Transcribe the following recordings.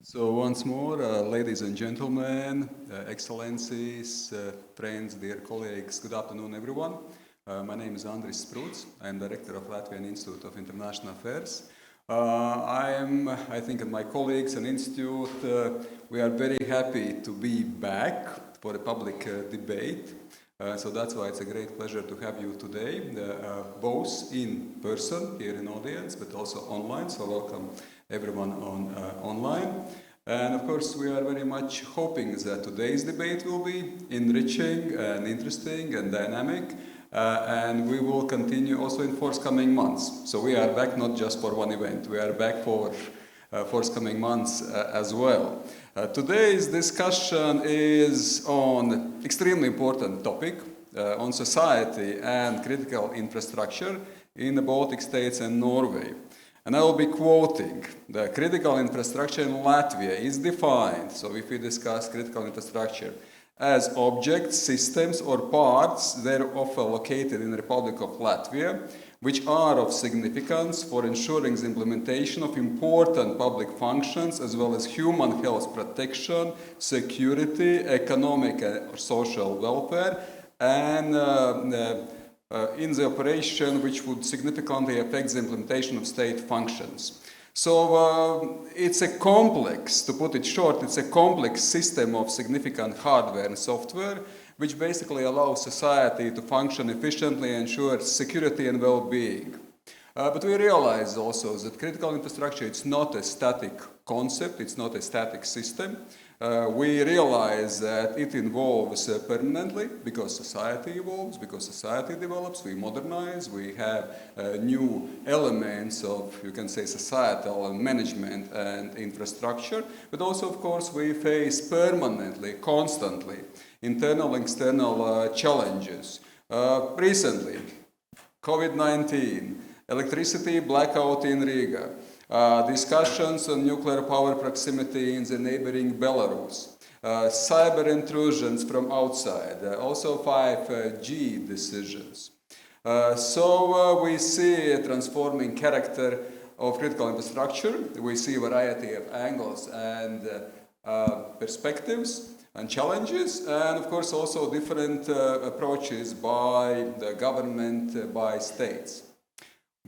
So once more, ladies and gentlemen, excellencies, friends, dear colleagues, good afternoon everyone. My name is Andris Spruts. I am director of Latvian Institute of International Affairs. I think, and my colleagues and institute, we are very happy to be back for a public debate. So that's why it's a great pleasure to have you today, both in person here in audience, but also online. So welcome everyone online. And of course, we are very much hoping that today's debate will be enriching and interesting and dynamic. And we will continue also in forthcoming months. So we are back not just for one event, we are back for forthcoming months as well. Today's discussion is on extremely important topic on society and critical infrastructure in the Baltic states and Norway. And I will be quoting, the critical infrastructure in Latvia is defined, so if we discuss critical infrastructure, as objects, systems or parts thereof located in the Republic of Latvia, which are of significance for ensuring the implementation of important public functions as well as human health protection, security, economic or social welfare, and in the operation which would significantly affect the implementation of state functions. So it's a complex, to put it short, it's a complex system of significant hardware and software which basically allows society to function efficiently and ensure security and well-being. But we realize also that critical infrastructure, it's not a static concept, it's not a static system. We realize that it evolves permanently because society evolves, because society develops, we modernize, we have new elements of, you can say, societal management and infrastructure, but also, of course, we face permanently, constantly, internal and external challenges. Recently, COVID-19, electricity blackout in Riga, discussions on nuclear power proximity in the neighboring Belarus, cyber intrusions from outside, also 5G decisions. So we see a transforming character of critical infrastructure. We see a variety of angles and perspectives and challenges, and of course also different approaches by the government, by states.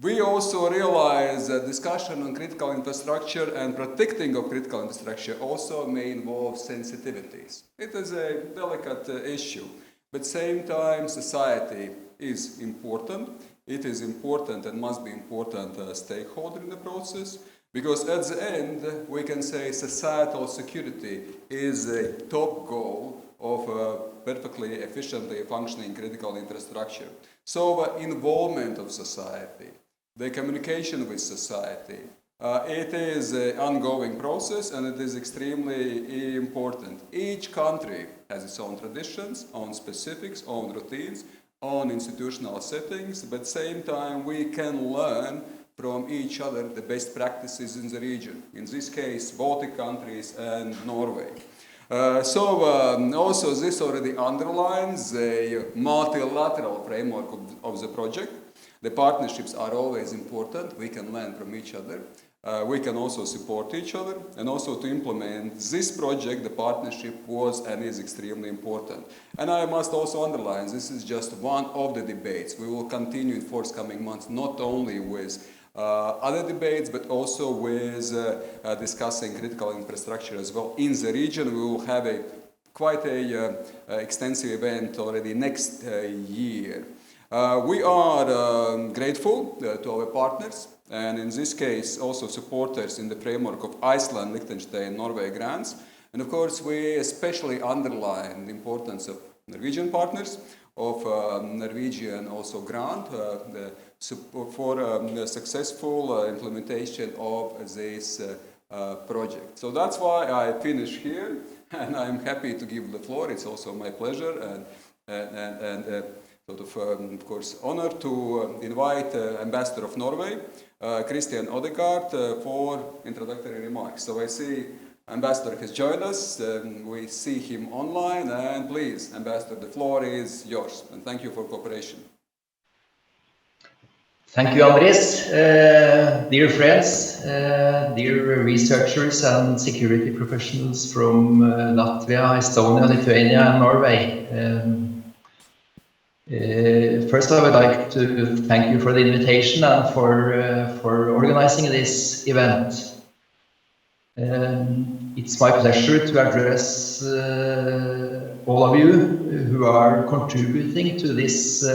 We also realize that discussion on critical infrastructure and protecting of critical infrastructure also may involve sensitivities. It is a delicate issue, but at the same time society is important. It is important and must be important stakeholder in the process, because at the end we can say societal security is a top goal of perfectly efficiently functioning critical infrastructure. So involvement of society, the communication with society, it is an ongoing process and it is extremely important. Each country has its own traditions, own specifics, own routines, own institutional settings, but at the same time we can learn from each other the best practices in the region. In this case, Baltic countries and Norway. Also this already underlines the multilateral framework of the project. The partnerships are always important. We can learn from each other. We can also support each other, and also to implement this project, the partnership was and is extremely important. And I must also underline, this is just one of the debates. We will continue in forthcoming months, not only with other debates, but also with discussing critical infrastructure as well in the region. We will have quite a extensive event already next year. We are grateful to our partners, and in this case also supporters in the framework of Iceland, Liechtenstein, Norway grants. And of course we especially underline the importance of Norwegian partners, of Norwegian also grant for the successful implementation of this project. So that's why I finish here, and I'm happy to give the floor. It's also my pleasure and of course, honor to invite Ambassador of Norway, Christian Odegaard, for introductory remarks. So I see Ambassador has joined us. We see him online, and please, Ambassador, the floor is yours. And thank you for cooperation. Thank you, Andres. Dear friends, dear researchers and security professionals from Latvia, Estonia, Lithuania, and Norway. First, I would like to thank you for the invitation and for organizing this event. It's my pleasure to address all of you who are contributing to this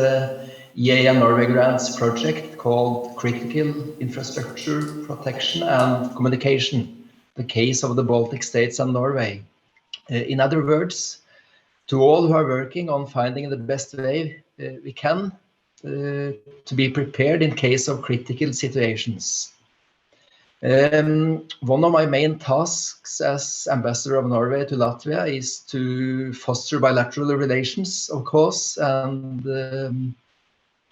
EA and Norway grants project called Critical Infrastructure Protection and Communication, the case of the Baltic states and Norway. In other words, to all who are working on finding the best way we can to be prepared in case of critical situations. One of my main tasks as ambassador of Norway to Latvia is to foster bilateral relations, of course, and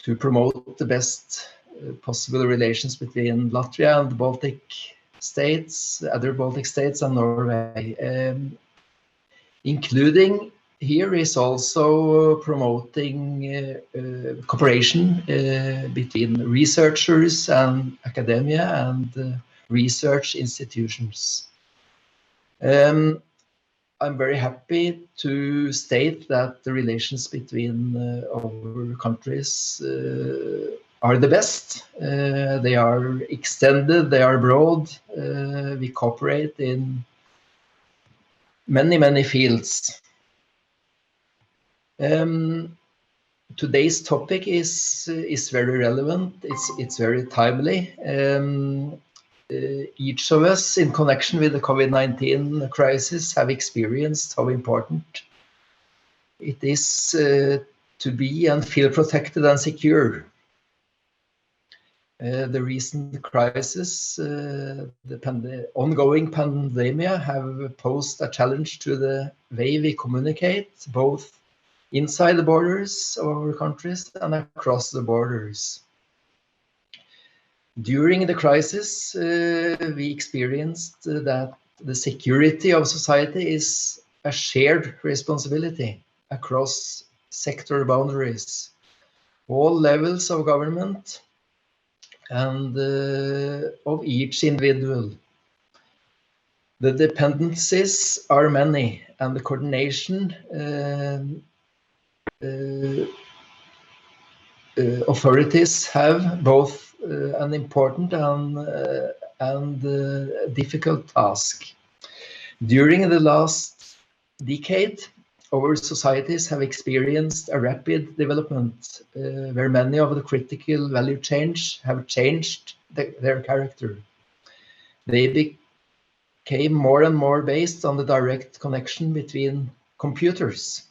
to promote the best possible relations between Latvia and the Baltic states, other Baltic states, and Norway. Including here is also promoting cooperation between researchers and academia and research institutions. I'm very happy to state that the relations between our countries are the best. They are extended, they are broad, we cooperate in many fields. Today's topic is very relevant, it's very timely. Each of us in connection with the COVID-19 crisis have experienced how important it is to be and feel protected and secure. The recent crisis, the ongoing pandemic have posed a challenge to the way we communicate, both inside the borders of our countries and across the borders. During the crisis, we experienced that the security of society is a shared responsibility across sector boundaries, all levels of government and of each individual. The dependencies are many and the coordination authorities have both an important and difficult task. During the last decade, our societies have experienced a rapid development where many of the critical value chains have changed their character. They became more and more based on the direct connection between computers.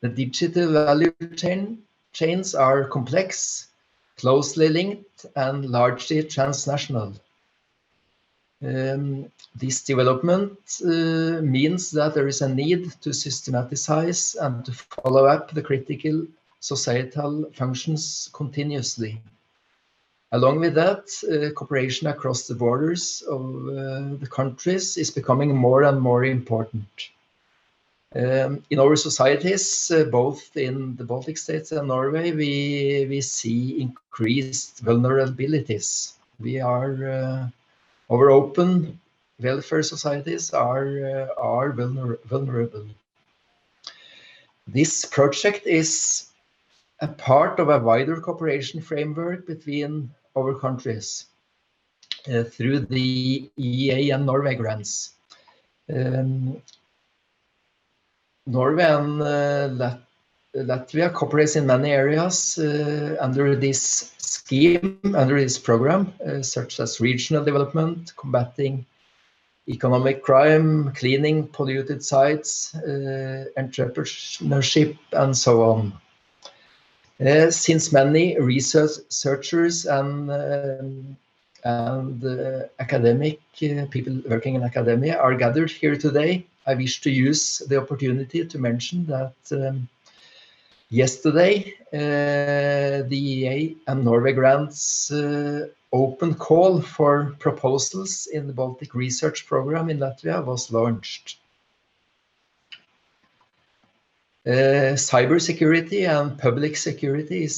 The digital value chains are complex, closely linked, and largely transnational. This development means that there is a need to systematize and to follow up the critical societal functions continuously. Along with that, cooperation across the borders of the countries is becoming more and more important. In our societies, both in the Baltic states and Norway, we see increased vulnerabilities. Our open welfare societies are vulnerable. This project is a part of a wider cooperation framework between our countries through the EA and Norway grants. Norway and Latvia cooperates in many areas under this scheme, under this program, such as regional development, combating economic crime, cleaning polluted sites, entrepreneurship, and so on. Since many researchers and academic people working in academia are gathered here today, I wish to use the opportunity to mention that yesterday the EA and Norway grants open call for proposals in the Baltic research program in Latvia was launched. Cybersecurity and public security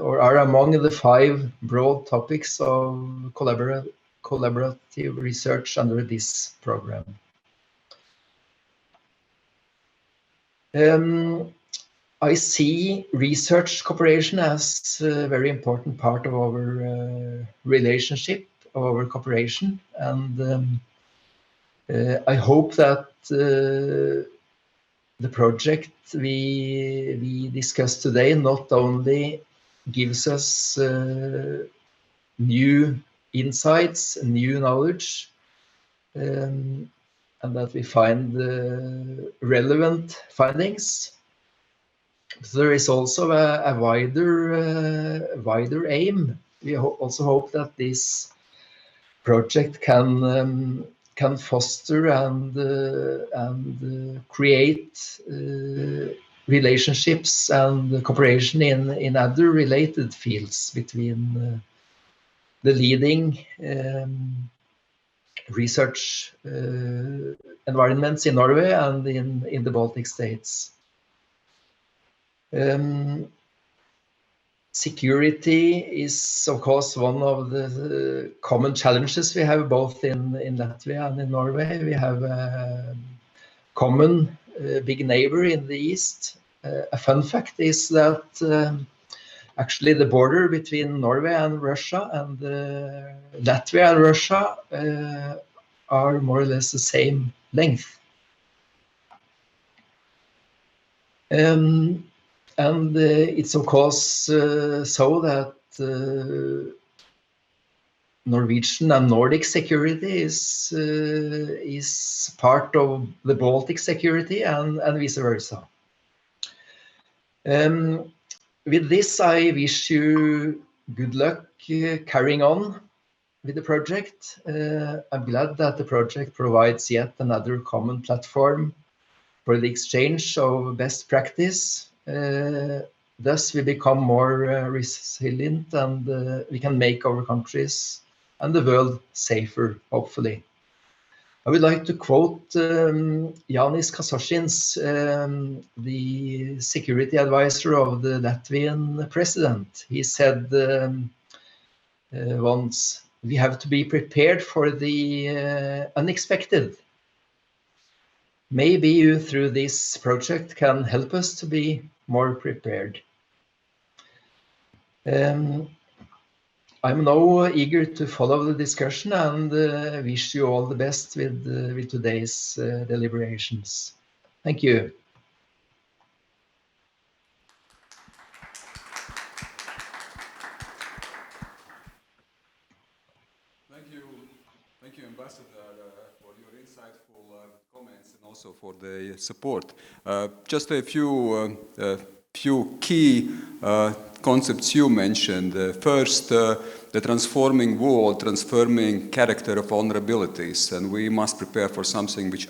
are among the 5 broad topics of collaborative research under this program. I see research cooperation as a very important part of our relationship, of our cooperation, and I hope that the project we discussed today not only gives us new insights, new knowledge, and that we find relevant findings. There is also a wider aim. We also hope that this project can foster and create relationships and cooperation in other related fields between the leading research environments in Norway and in the Baltic states. Security is, of course, one of the common challenges we have both in Latvia and in Norway. We have a common big neighbor in the east. A fun fact is that actually the border between Norway and Russia and Latvia and Russia are more or less the same length. And it's of course so that Norwegian and Nordic security is part of the Baltic security and vice versa. With this, I wish you good luck carrying on with the project. I'm glad that the project provides yet another common platform for the exchange of best practice. Thus, we become more resilient and we can make our countries and the world safer, hopefully. I would like to quote Jānis Kasošins, the security advisor of the Latvian president. He said once, "We have to be prepared for the unexpected." Maybe you, through this project, can help us to be more prepared. I'm now eager to follow the discussion and wish you all the best with today's deliberations. Thank you. Thank you, Ambassador, for your insightful comments and also for the support. Just a few key concepts you mentioned. First, the transforming world, transforming character of vulnerabilities, and we must prepare for something which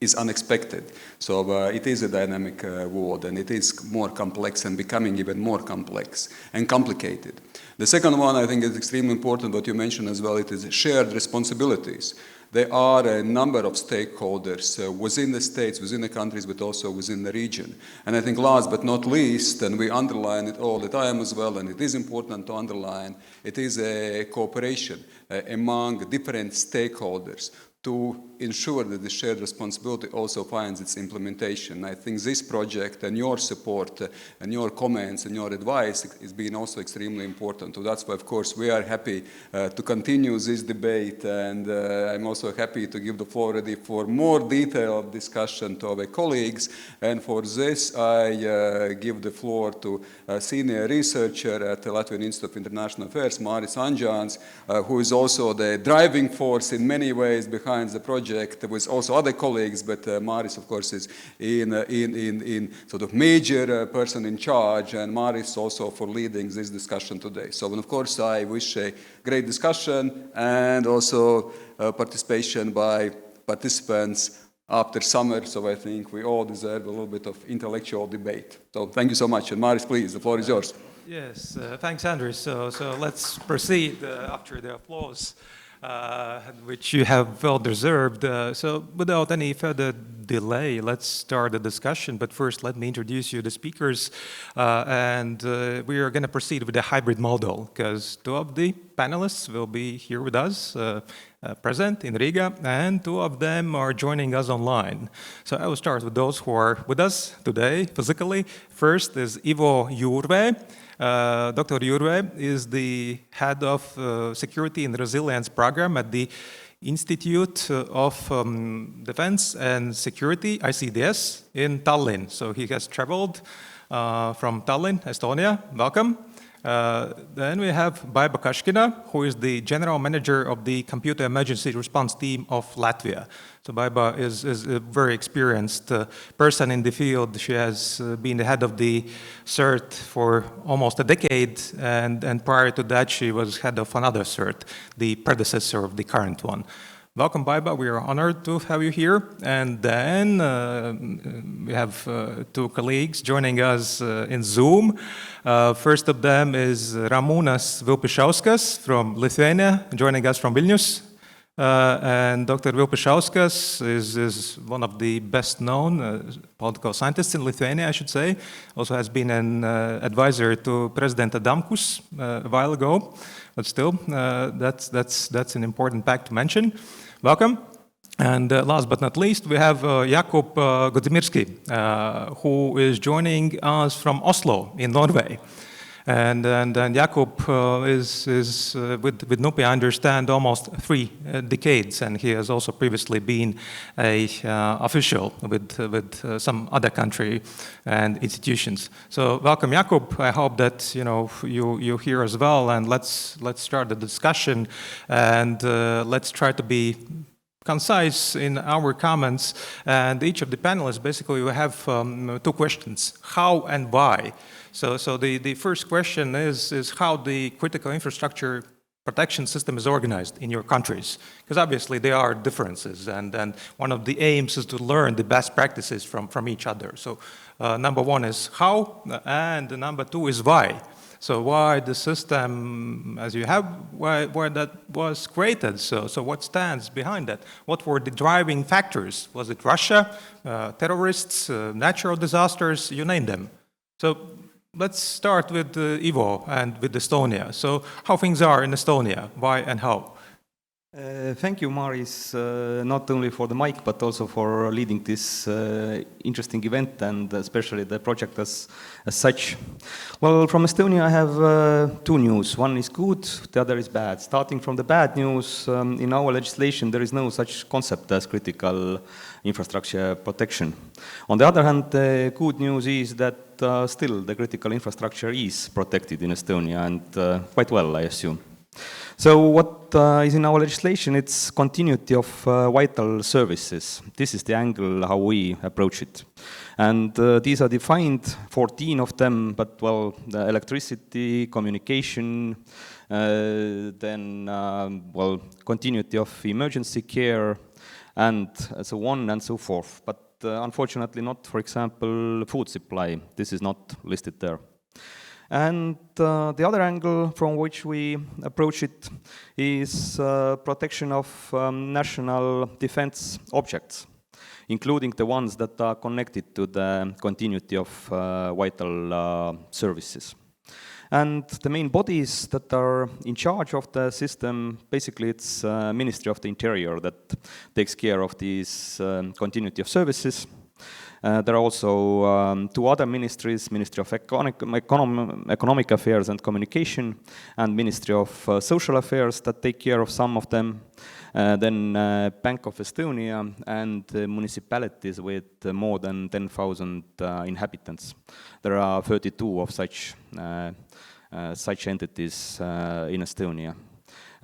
is unexpected. So it is a dynamic world, and it is more complex and becoming even more complex and complicated. The second one, I think, is extremely important, what you mentioned as well, it is shared responsibilities. There are a number of stakeholders within the states, within the countries, but also within the region. And I think last but not least, and we underline it all the time as well, and it is important to underline, it is a cooperation among different stakeholders to ensure that the shared responsibility also finds its implementation. I think this project and your support and your comments and your advice is being also extremely important. So that's why, of course, we are happy to continue this debate, and I'm also happy to give the floor ready for more detailed discussion to our colleagues. And for this, I give the floor to a senior researcher at the Latvian Institute of International Affairs, Māris Anģāns, who is also the driving force in many ways behind the project with also other colleagues, but Māris, of course, is in sort of major person in charge, and Māris also for leading this discussion today. So, and of course, I wish a great discussion and also participation by participants after summer, so I think we all deserve a little bit of intellectual debate. So thank you so much, and Māris, please, the floor is yours. Yes, thanks, Andris. So let's proceed after the applause. which you have well deserved. So without any further delay, let's start the discussion. But first, let me introduce you the speakers. We are going to proceed with a hybrid model because two of the panelists will be here with us, present in Riga, and two of them are joining us online. So I will start with those who are with us today physically. First is Ivo Jurve. Dr. Jurve is the head of Security and Resilience Program at the Institute of Defense and Security, ICDS, in Tallinn. So he has traveled from Tallinn, Estonia. Welcome. Then we have Baiba Kashkina, who is the General Manager of the Computer Emergency Response Team of Latvia. So Baiba is a very experienced person in the field. She has been the head of the CERT for almost a decade, and prior to that she was head of another CERT, the predecessor of the current one. Welcome, Baiba. We are honored to have you here. And then we have two colleagues joining us in Zoom. First of them is Ramūnas Vilpišauskas from Lithuania, joining us from Vilnius. And Dr. Vilpišauskas is one of the best-known political scientists in Lithuania, I should say. Also has been an advisor to President Adamkus a while ago. But still, that's an important fact to mention. Welcome. And last but not least, we have Jakub Godzimirski, who is joining us from Oslo in Norway. And Jakub is with NUPI, I understand, almost 3 decades, and he has also previously been a official with some other country and institutions. So welcome, Jakub. I hope that you here as well, and let's start the discussion, and let's try to be concise in our comments. And each of the panelists basically will have 2 questions: how and why. So the first question is how the critical infrastructure protection system is organized in your countries. Because obviously there are differences, and one of the aims is to learn the best practices from each other. So number 1 is how, and number 2 is why. So why the system as you have, why that was created? So what stands behind that? What were the driving factors? Was it Russia, terrorists, natural disasters, you name them? So let's start with Ivo and with Estonia. So how things are in Estonia, why and how? Thank you, Maris, not only for the mic, but also for leading this interesting event, and especially the project as such. Well, from Estonia I have 2 news. One is good, the other is bad. Starting from the bad news, in our legislation there is no such concept as critical infrastructure protection. On the other hand, the good news is that still the critical infrastructure is protected in Estonia, and quite well, I assume. So what is in our legislation, it's continuity of vital services. This is the angle how we approach it. And these are defined, 14 of them, but well, the electricity, communication, then well, continuity of emergency care, and so on and so forth. But unfortunately not, for example, food supply. This is not listed there. And the other angle from which we approach it is protection of national defense objects, including the ones that are connected to the continuity of vital services. And the main bodies that are in charge of the system, basically it's Ministry of the Interior that takes care of these continuity of services. There are also 2 other ministries, Ministry of Economic Affairs and Communication, and Ministry of Social Affairs that take care of some of them. Then Bank of Estonia, and municipalities with more than 10,000 inhabitants. There are 32 of such entities in Estonia.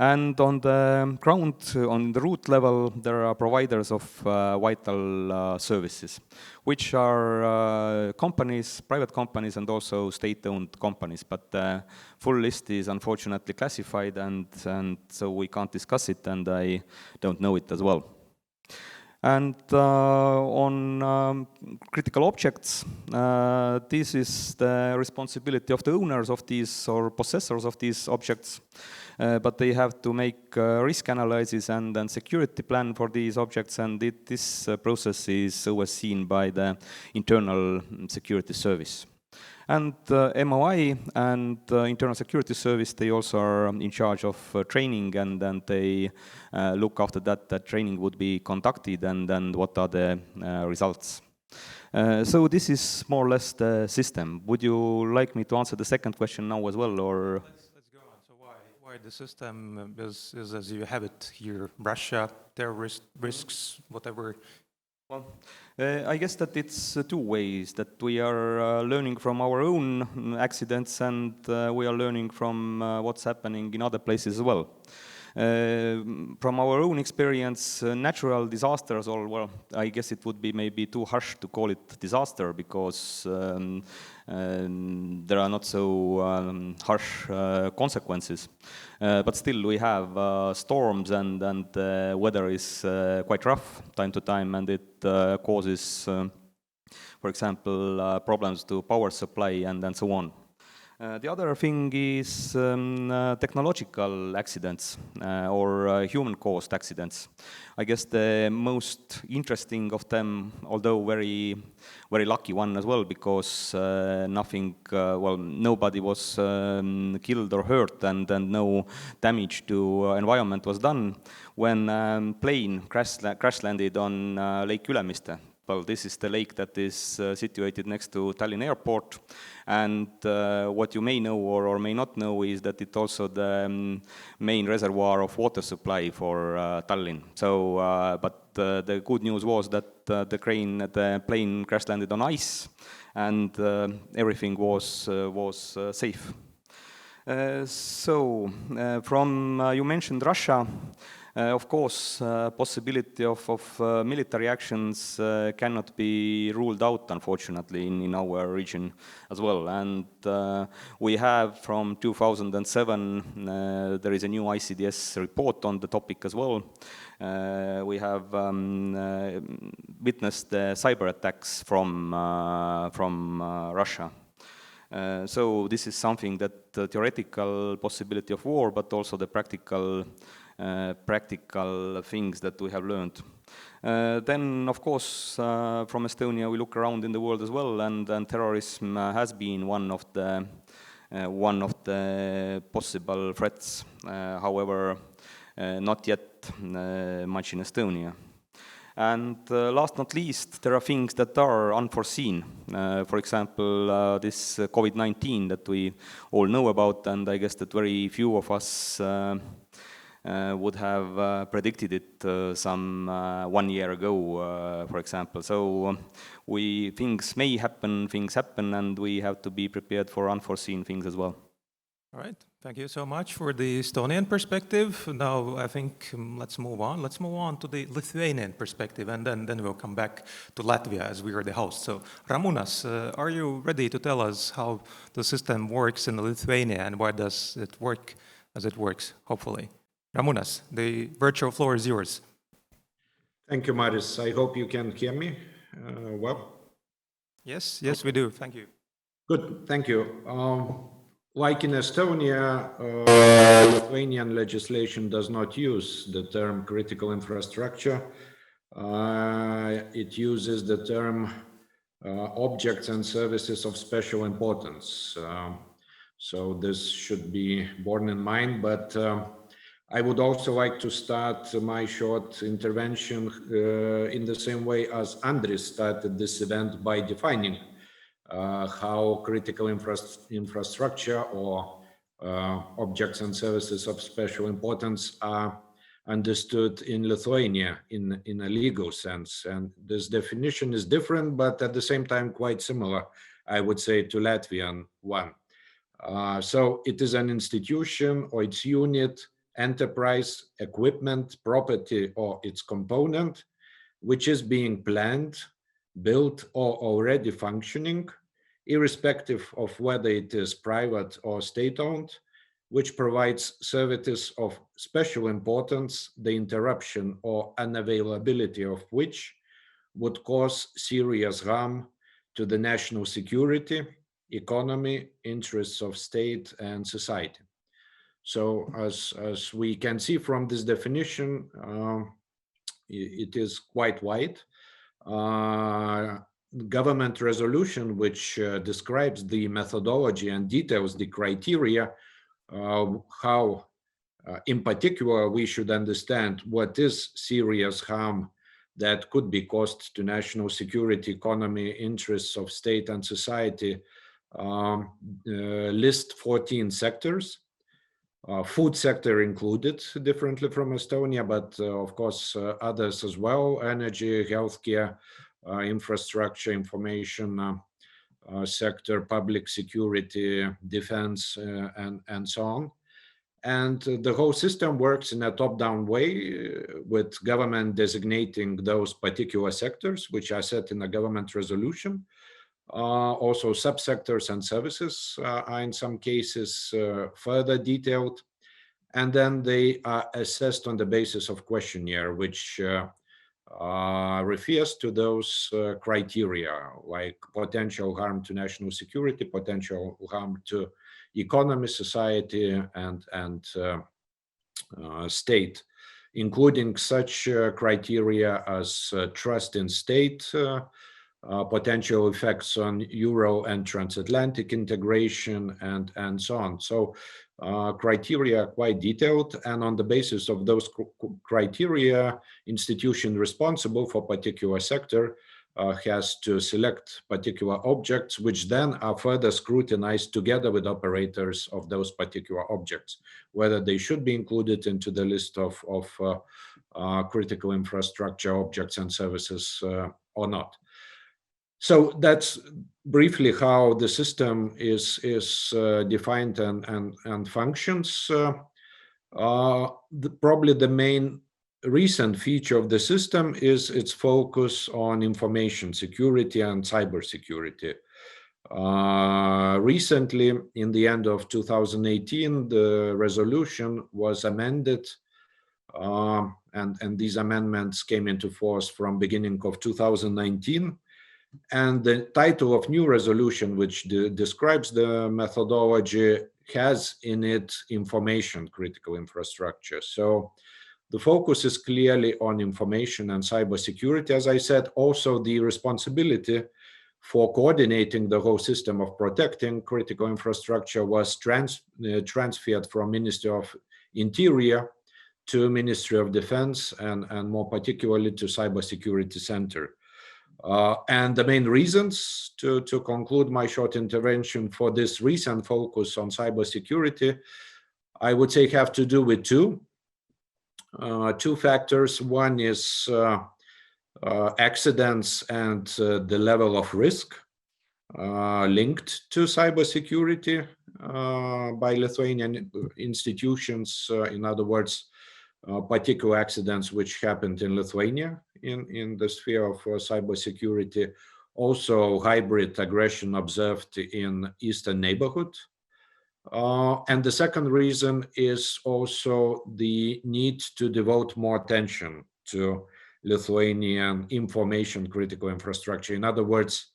And on the ground, on the root level, there are providers of vital services, which are companies, private companies, and also state-owned companies. But the full list is unfortunately classified, and so we can't discuss it, and I don't know it as well. And on critical objects, this is the responsibility of the owners of these or possessors of these objects. But they have to make risk analysis and then security plan for these objects, and this process is overseen by the internal security service. And MOI and Internal Security Service, they also are in charge of training, and then they look after that training would be conducted, and then what are the results. So this is more or less the system. Would you like me to answer the second question now as well, or? Let's go on. So why the system is as you have it here? Russia, terrorist risks, whatever. Well, I guess that it's two ways, that we are learning from our own accidents, and we are learning from what's happening in other places as well. From our own experience, natural disasters, or well, I guess it would be maybe too harsh to call it disaster, because there are not so harsh consequences. But still we have storms, and the weather is quite rough time to time, and it causes, for example, problems to power supply and so on. The other thing is technological accidents or human-caused accidents. I guess the most interesting of them, although very lucky one as well, because nobody was killed or hurt, and no damage to environment was done when plane crash landed on Lake Ülemiste. Well, this is the lake that is situated next to Tallinn Airport, and what you may know or may not know is that it's also the main reservoir of water supply for Tallinn. So, but the good news was that the plane crash landed on ice, and everything was safe. So, you mentioned Russia. Of course, possibility of military actions cannot be ruled out, unfortunately, in our region as well. And we have from 2007, there is a new ICDS report on the topic as well. We have witnessed the cyber attacks from Russia. So this is something that theoretical possibility of war, but also the practical things that we have learned. Then, of course, from Estonia, we look around in the world as well, and terrorism has been one of the possible threats. However, not yet much in Estonia. And last not least, there are things that are unforeseen. For example, this COVID-19 that we all know about, and I guess that very few of us would have predicted it some 1 year ago, for example. So things may happen, things happen, and we have to be prepared for unforeseen things as well. All right, thank you so much for the Estonian perspective. Now I think let's move on. Let's move on to the Lithuanian perspective, and then we'll come back to Latvia as we are the host. So Ramūnas, are you ready to tell us how the system works in Lithuania, and why does it work as it works, hopefully? Ramūnas, the virtual floor is yours. Thank you, Maris. I hope you can hear me well. Yes, we do. Thank you. Good, thank you. Like in Estonia, Lithuanian legislation does not use the term critical infrastructure. It uses the term objects and services of special importance. So this should be borne in mind, but I would also like to start my short intervention in the same way as Andris started this event, by defining how critical infrastructure or objects and services of special importance are understood in Lithuania in a legal sense. And this definition is different, but at the same time quite similar, I would say, to Latvian one. So it is an institution or its unit, enterprise, equipment, property, or its component, which is being planned, built, or already functioning, irrespective of whether it is private or state-owned, which provides services of special importance, the interruption or unavailability of which would cause serious harm to the national security, economy, interests of state and society. So as we can see from this definition, it is quite wide. Government resolution, which describes the methodology and details the criteria, how in particular we should understand what is serious harm that could be caused to national security, economy, interests of state and society, list 14 sectors. Food sector included, differently from Estonia, but of course others as well: energy, healthcare, infrastructure, information sector, public security, defense, and so on. And the whole system works in a top-down way, with government designating those particular sectors, which are set in a government resolution. Also, subsectors and services are in some cases further detailed. And then they are assessed on the basis of questionnaire, which refers to those criteria, like potential harm to national security, potential harm to economy, society, and state, including such criteria as trust in state, potential effects on Euro and transatlantic integration, and so on. So criteria are quite detailed, and on the basis of those criteria, institution responsible for particular sector has to select particular objects, which then are further scrutinized together with operators of those particular objects, whether they should be included into the list of critical infrastructure objects and services or not. So that's briefly how the system is defined and functions. Probably the main recent feature of the system is its focus on information security and cybersecurity. Recently, in the end of 2018, the resolution was amended, and these amendments came into force from beginning of 2019. And the title of new resolution, which describes the methodology, has in it information critical infrastructure. So the focus is clearly on information and cybersecurity. As I said, also the responsibility for coordinating the whole system of protecting critical infrastructure was transferred from Ministry of Interior to Ministry of Defense, and more particularly to Cybersecurity Center. And the main reasons, to conclude my short intervention, for this recent focus on cybersecurity, I would say have to do with two factors. One is accidents and the level of risk linked to cybersecurity by Lithuanian institutions. In other words, particular accidents which happened in Lithuania in the sphere of cybersecurity. Also, hybrid aggression observed in Eastern neighborhood. And the second reason is also the need to devote more attention to Lithuanian information critical infrastructure. In other words,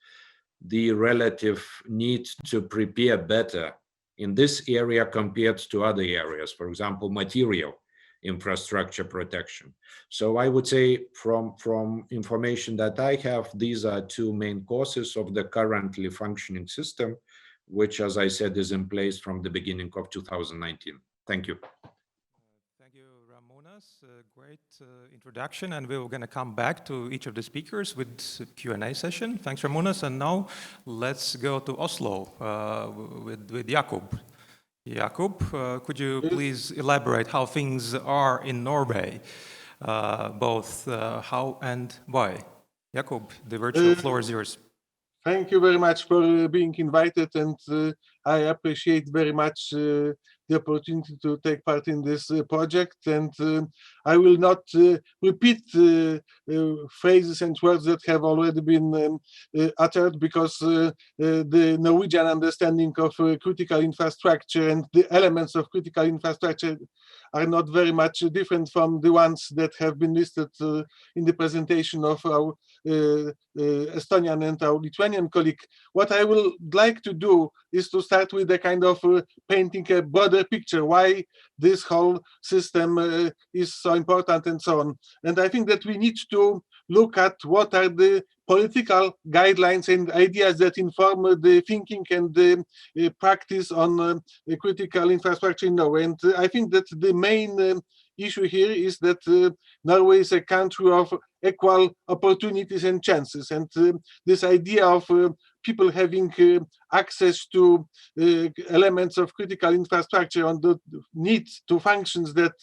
the relative need to prepare better in this area compared to other areas, for example, material infrastructure protection. So I would say from information that I have, these are two main causes of the currently functioning system, which, as I said, is in place from the beginning of 2019. Thank you. Thank you, Ramonas. Great introduction, and we're going to come back to each of the speakers with Q&A session. Thanks, Ramonas. And now let's go to Oslo with Jakub. Jakub, could you please elaborate how things are in Norway, both how and why? Jakub, the virtual floor is yours. Thank you very much for being invited, and I appreciate very much the opportunity to take part in this project. And I will not repeat phrases and words that have already been uttered, because the Norwegian understanding of critical infrastructure and the elements of critical infrastructure are not very much different from the ones that have been listed in the presentation of our Estonian and our Lithuanian colleague. What I would like to do is to start with a kind of painting a broader picture, why this whole system is so important and so on. And I think that we need to look at what are the political guidelines and ideas that inform the thinking and the practice on critical infrastructure in Norway. And I think that the main issue here is that Norway is a country of equal opportunities and chances. And this idea of people having access to elements of critical infrastructure and the need to functions that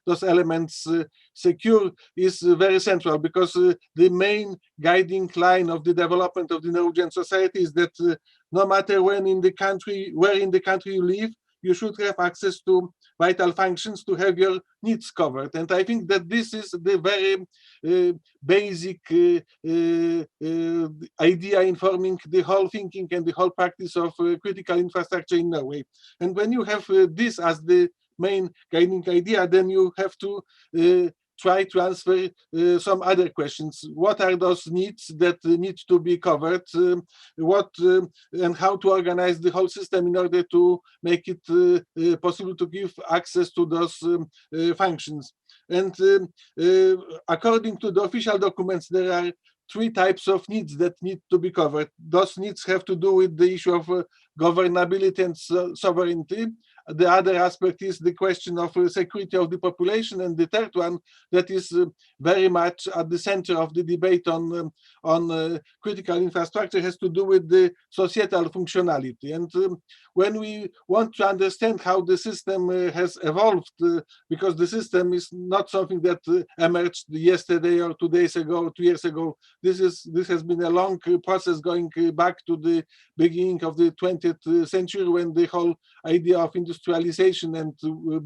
those elements secure is very central, because the main guiding line of the development of the Norwegian society is that no matter where in the country you live, you should have access to vital functions to have your needs covered. And I think that this is the very basic idea informing the whole thinking and the whole practice of critical infrastructure in Norway. And when you have this as the main guiding idea, then you have to try to answer some other questions. What are those needs that need to be covered? What and how to organize the whole system in order to make it possible to give access to those functions? And according to the official documents, there are three types of needs that need to be covered. Those needs have to do with the issue of governability and sovereignty. The other aspect is the question of security of the population, and the third one that is very much at the center of the debate on critical infrastructure has to do with the societal functionality. And when we want to understand how the system has evolved, because the system is not something that emerged yesterday or 2 days ago, 2 years ago. This has been a long process going back to the beginning of the 20th century, when the whole idea of industrialization and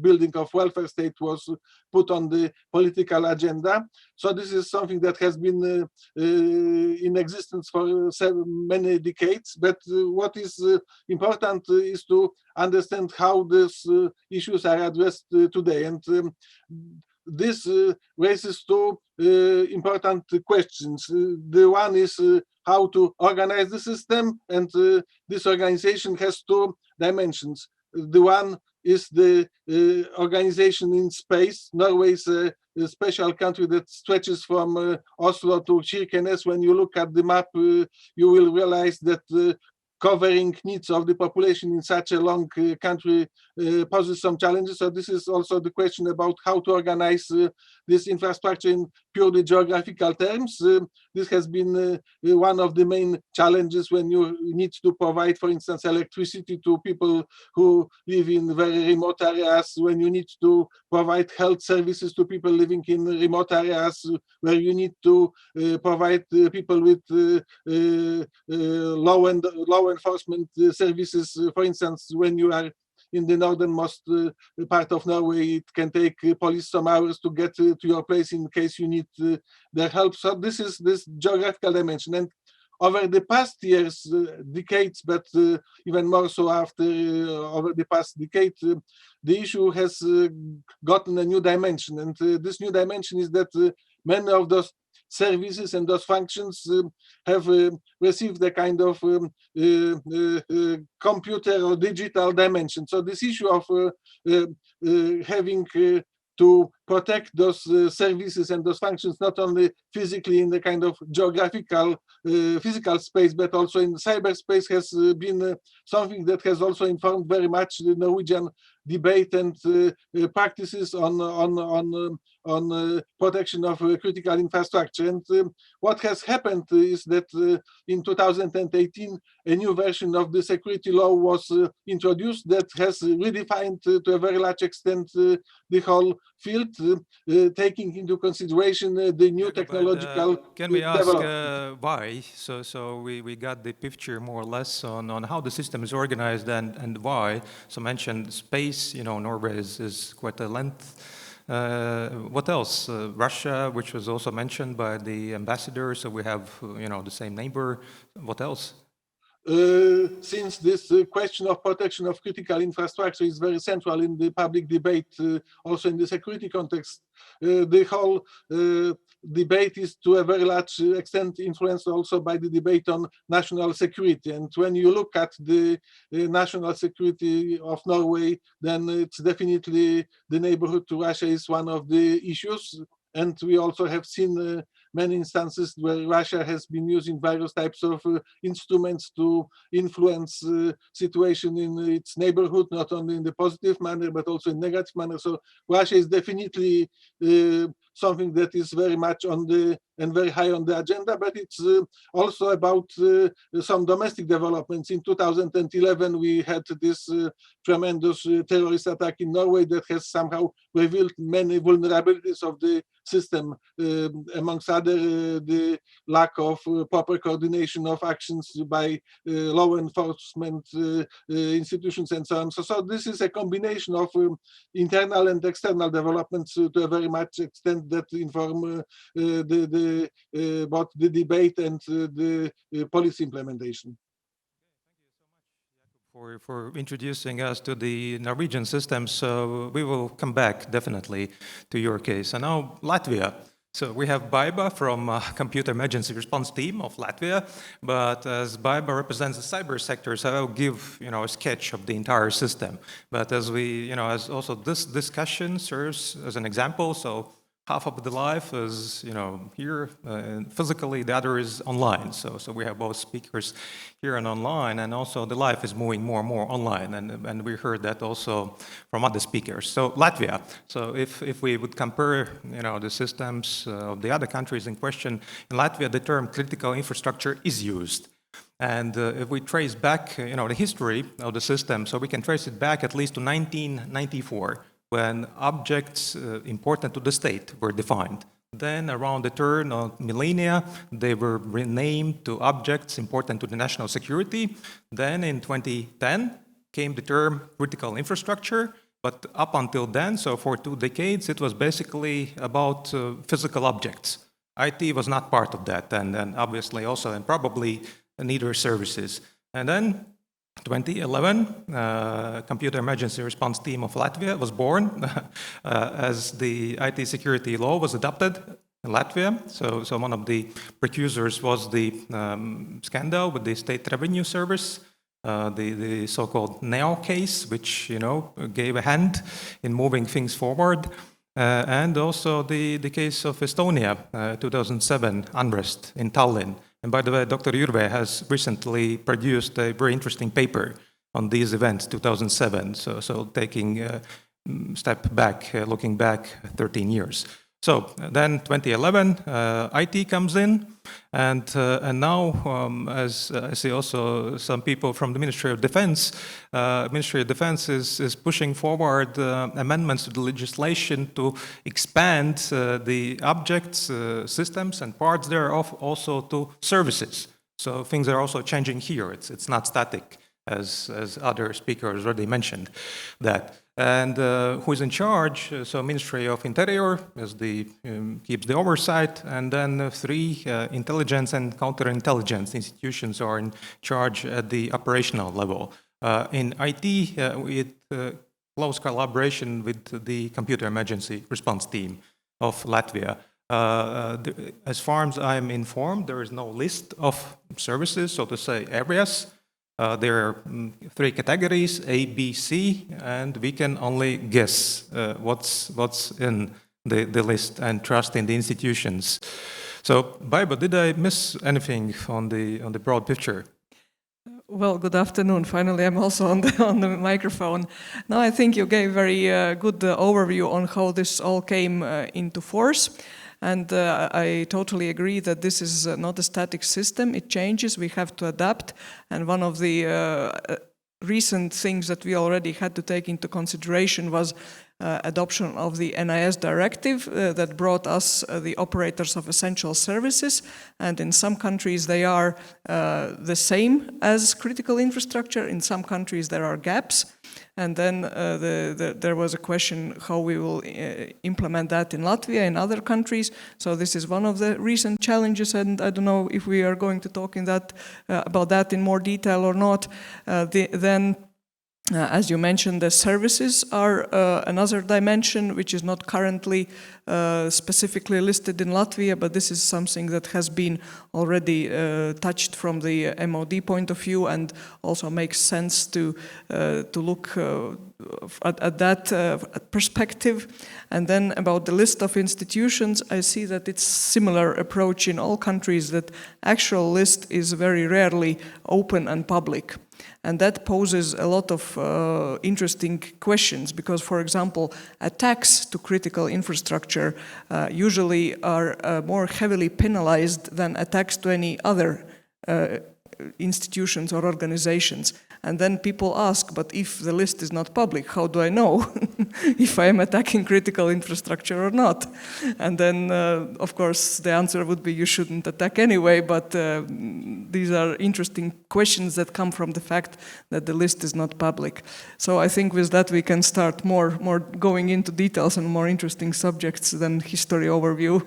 building of welfare state was put on the political agenda. So this is something that has been in existence for many decades. But what is important is to understand how these issues are addressed today. And this raises two important questions. The one is how to organize the system, and this organization has two dimensions. The one is the organization in space. Norway is a special country that stretches from Oslo to Kirkenes. When you look at the map, you will realize that covering needs of the population in such a long country poses some challenges. So this is also the question about how to organize this infrastructure in purely geographical terms. This has been one of the main challenges when you need to provide, for instance, electricity to people who live in very remote areas, when you need to provide health services to people living in remote areas, where you need to provide people with law enforcement services. For instance, when you are in the northernmost part of Norway, it can take police some hours to get to your place in case you need their help. So this is this geographical dimension. And over the past years, decades, but even more so after over the past decade, the issue has gotten a new dimension. And this new dimension is that many of those services and those functions have received a kind of computer or digital dimension. So this issue of having to protect those services and those functions, not only physically in the kind of geographical physical space, but also in cyberspace, has been something that has also informed very much the Norwegian debate and practices on on protection of critical infrastructure. And what has happened is that in 2018, a new version of the security law was introduced that has redefined to a very large extent the whole field, taking into consideration the new technological can we ask development. why? So we got the picture more or less on how the system is organized and why. So mentioned space, Norway is quite a length. What else? Russia, which was also mentioned by the ambassador, so we have, the same neighbor. What else? Since this question of protection of critical infrastructure is very central in the public debate, also in the security context, the whole debate is to a very large extent influenced also by the debate on national security. And when you look at the national security of Norway, then it's definitely the neighborhood to Russia is one of the issues. And we also have seen many instances where Russia has been using various types of instruments to influence situation in its neighborhood, not only in the positive manner, but also in negative manner. So Russia is definitely something that is very much on the and very high on the agenda, but it's also about some domestic developments. In 2011, we had this tremendous terrorist attack in Norway that has somehow revealed many vulnerabilities of the system, amongst other the lack of proper coordination of actions by law enforcement institutions and so on. So this is a combination of internal and external developments to a very much extent that inform about the debate and the policy implementation. For introducing us to the Norwegian system. So we will come back definitely to your case. And now Latvia. So we have Baiba from Computer Emergency Response Team of Latvia, but as Baiba represents the cyber sector, so I'll give a sketch of the entire system. But as as also this discussion serves as an example, so half of the life is, here physically, the other is online. So we have both speakers here and online, and also the life is moving more and more online, and we heard that also from other speakers. So Latvia. So if we would compare, the systems of the other countries in question, in Latvia, the term critical infrastructure is used. And if we trace back, the history of the system, so we can trace it back at least to 1994. When objects important to the state were defined. Then around the turn of millennia, they were renamed to objects important to the national security. Then in 2010 came the term critical infrastructure, but up until then, so for 2 decades, it was basically about physical objects. IT was not part of that, and then obviously also, and probably neither services. And then 2011, Computer Emergency Response Team of Latvia was born as the IT security law was adopted in Latvia. So one of the precursors was the scandal with the State Revenue Service, the so-called NEO case, which gave a hand in moving things forward. And also the case of Estonia, 2007 unrest in Tallinn. And by the way, Dr. Jurve has recently produced a very interesting paper on these events, 2007. So taking a step back, looking back 13 years. So then 2011, IT comes in, and now, as I see also some people from the Ministry of Defense, Ministry of Defense is pushing forward amendments to the legislation to expand the objects, systems, and parts thereof also to services. So things are also changing here. It's not static, as other speakers already mentioned that. And who is in charge? So Ministry of Interior is keeps the oversight, and then 3 intelligence and counterintelligence institutions are in charge at the operational level. In IT, with close collaboration with the Computer Emergency Response Team of Latvia. As far as I'm informed, there is no list of services, so to say, areas. There are 3 categories, A, B, C, and we can only guess what's in the list and trust in the institutions. So, Baiba, did I miss anything on the broad picture? Well, good afternoon. Finally, I'm also on the microphone. Now, I think you gave very good overview on how this all came into force. And I totally agree that this is not a static system. It changes. We have to adapt. And one of the recent things that we already had to take into consideration was adoption of the NIS directive that brought us the operators of essential services, and in some countries they are the same as critical infrastructure. In some countries there are gaps, and then there was a question how we will implement that in Latvia and other countries. So this is one of the recent challenges, and I don't know if we are going to talk in that about that in more detail or not. As you mentioned, the services are another dimension which is not currently specifically listed in Latvia, but this is something that has been already touched from the MOD point of view, and also makes sense to look at that perspective. And then about the list of institutions, I see that it's similar approach in all countries, that actual list is very rarely open and public. And that poses a lot of interesting questions, because, for example, attacks to critical infrastructure usually are more heavily penalized than attacks to any other institutions or organizations. And then people ask, but if the list is not public, how do I know if I am attacking critical infrastructure or not? And then, of course, the answer would be you shouldn't attack anyway, but these are interesting questions that come from the fact that the list is not public. So I think with that we can start more going into details and more interesting subjects than history overview.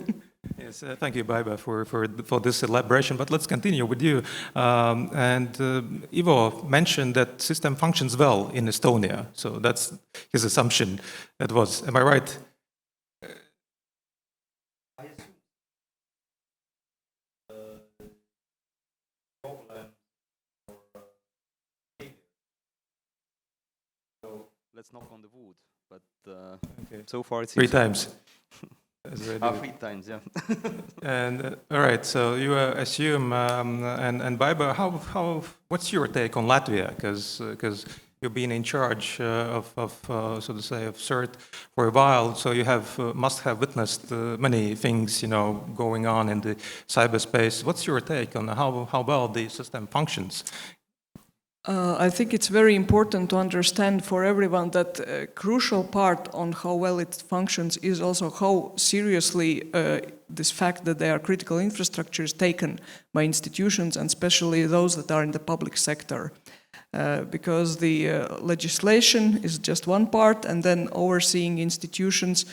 Yes, thank you, Baiba, for this elaboration. But let's continue with you. Ivo mentioned that system functions well in Estonia. So that's his assumption. That was, am I right? So let's knock on the wood. But okay. So far it's 3 times. 3 times, yeah. And all right, so you assume, and Baiba, what's your take on Latvia? Because you've been in charge of so to say, of CERT for a while, so you must have witnessed many things, going on in the cyberspace. What's your take on how well the system functions? I think it's very important to understand for everyone that a crucial part on how well it functions is also how seriously this fact that they are critical infrastructure is taken by institutions, and especially those that are in the public sector. Because the legislation is just one part, and then overseeing institutions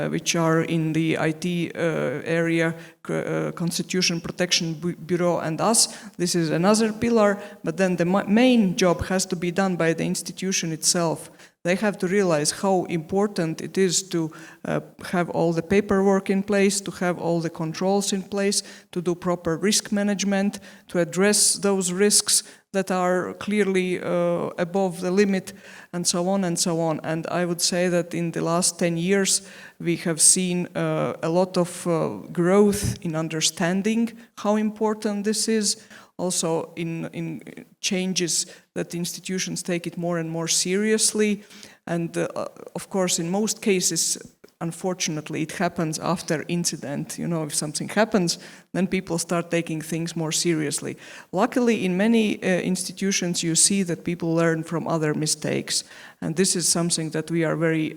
which are in the IT area, Constitution Protection Bureau and us. This is another pillar, but then the main job has to be done by the institution itself. They have to realize how important it is to have all the paperwork in place, to have all the controls in place, to do proper risk management, to address those risks that are clearly above the limit, and so on and so on. And I would say that in the last 10 years, we have seen a lot of growth in understanding how important this is. Also in changes that institutions take it more and more seriously. And of course, in most cases, unfortunately, it happens after incident. If something happens, then people start taking things more seriously. Luckily, in many institutions, you see that people learn from other mistakes. And this is something that we are very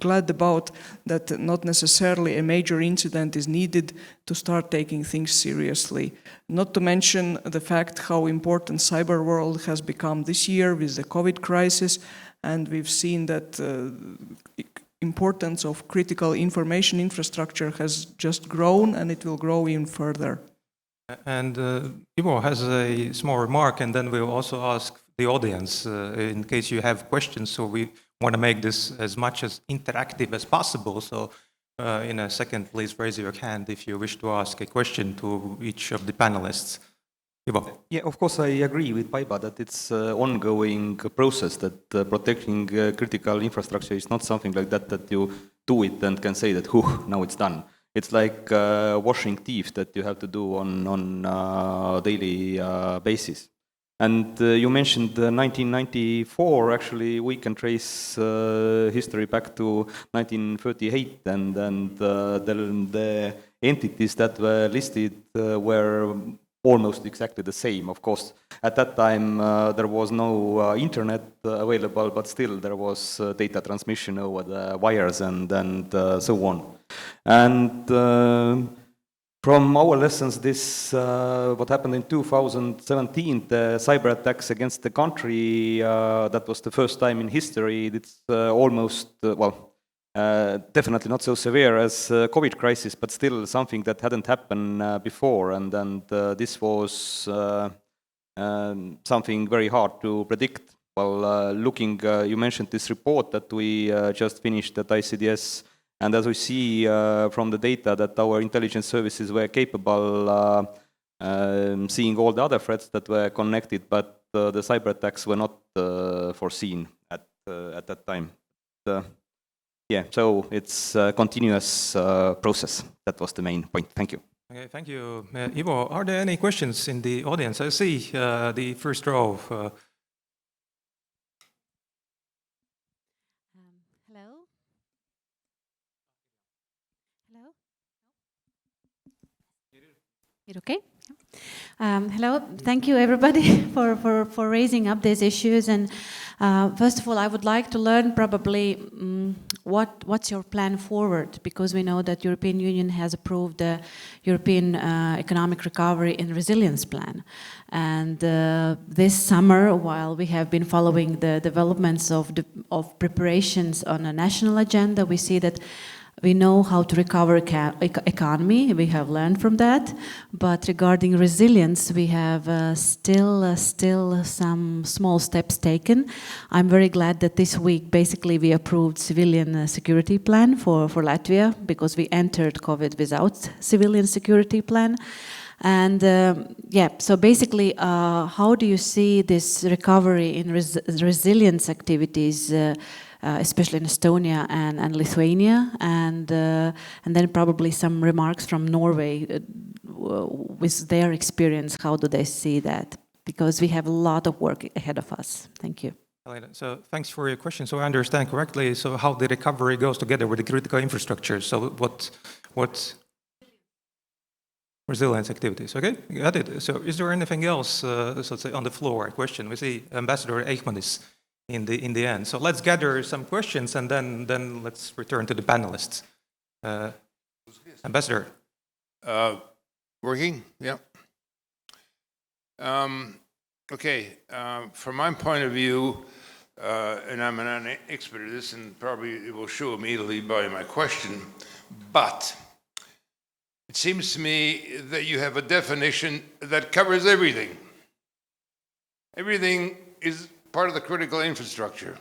glad about, that not necessarily a major incident is needed to start taking things seriously. Not to mention the fact how important cyber world has become this year with the COVID crisis. And we've seen that importance of critical information infrastructure has just grown, and it will grow even further. And Ivo has a small remark, and then we'll also ask the audience in case you have questions. So we want to make this as much as interactive as possible. So in a second, please raise your hand if you wish to ask a question to each of the panelists. Ivo. Yeah, of course, I agree with Baiba that it's an ongoing process, that protecting critical infrastructure is not something like that you do it and can say that, now it's done. It's like washing teeth that you have to do on a daily basis. And you mentioned 1994. Actually, we can trace history back to 1938, and the entities that were listed were almost exactly the same. Of course, at that time there was no internet available, but still there was data transmission over the wires and so on. And from our lessons, this what happened in 2017, the cyber attacks against the country, that was the first time in history. It's almost, definitely not so severe as COVID crisis, but still something that hadn't happened before. And this was something very hard to predict. Well, looking, you mentioned this report that we just finished at ICDS. And as we see from the data that our intelligence services were capable seeing all the other threats that were connected, but the cyber attacks were not foreseen at that time. Yeah, so it's a continuous process. That was the main point. Thank you. Okay, thank you. Ivo, are there any questions in the audience? I see the first row. Hello? Hello? It okay? Hello, thank you everybody for raising up these issues. And first of all, I would like to learn probably what's your plan forward, because we know that European Union has approved the European Economic Recovery and Resilience Plan. And this summer, while we have been following the developments of preparations on a national agenda, we see that we know how to recover economy, we have learned from that, but regarding resilience, we have still some small steps taken. I'm very glad that this week, basically, we approved civilian security plan for Latvia, because we entered COVID without civilian security plan. And yeah, so basically, how do you see this recovery in resilience activities, especially in Estonia and Lithuania, and then probably some remarks from Norway with their experience. How do they see that? Because we have a lot of work ahead of us. Thank you. So thanks for your question. So I understand correctly. So how the recovery goes together with the critical infrastructure. So what resilience activities? Okay, got it. So is there anything else, so let's say, on the floor? Question. We see Ambassador Eichmannis in the end. So let's gather some questions and then let's return to the panelists. Ambassador. Working? Yeah. Okay. From my point of view, and I'm an expert at this, and probably it will show immediately by my question, but it seems to me that you have a definition that covers everything. Everything is part of the critical infrastructure.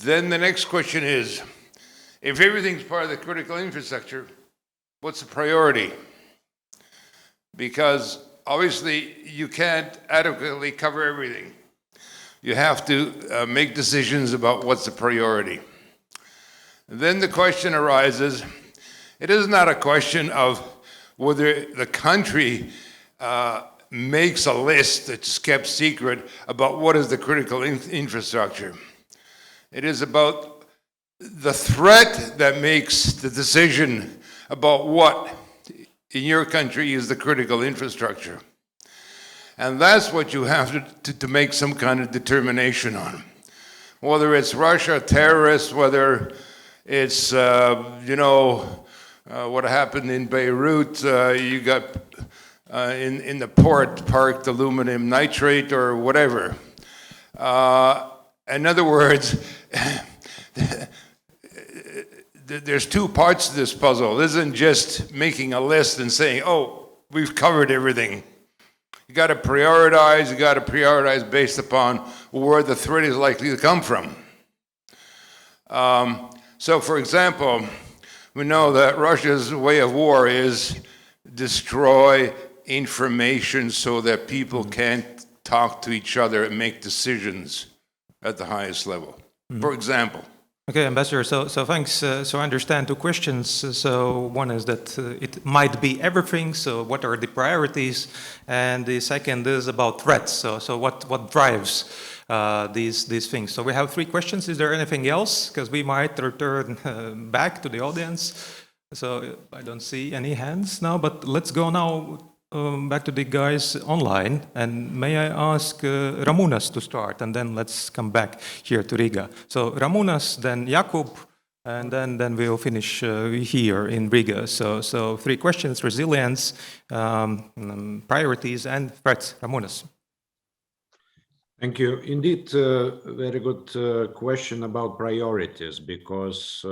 Then the next question is, if everything's part of the critical infrastructure, what's the priority? Because obviously you can't adequately cover everything. You have to make decisions about what's the priority. Then the question arises, it is not a question of whether the country makes a list that's kept secret about what is the critical infrastructure. It is about the threat that makes the decision about what in your country is the critical infrastructure. And that's what you have to make some kind of determination on. Whether it's Russia, terrorists, whether it's, what happened in Beirut, you got in the port parked aluminum nitrate or whatever. In other words, there's two parts to this puzzle. This isn't just making a list and saying, oh, we've covered everything. You got to prioritize based upon where the threat is likely to come from. So, for example, we know that Russia's way of war is destroy information so that people can't talk to each other and make decisions at the highest level. For example, Okay, Ambassador. So thanks. So I understand two questions. So one is that it might be everything. So what are the priorities? And the second is about threats. So what drives these things? So we have three questions. Is there anything else? Because we might return back to the audience. So I don't see any hands now. But let's go now back to the guys online, and may I ask Ramūnas to start, and then let's come back here to Riga. So Ramūnas, then Jakub, and then we'll finish here in Riga. So three questions: resilience, priorities, and threats. Ramūnas. Thank you. Indeed, very good question about priorities, because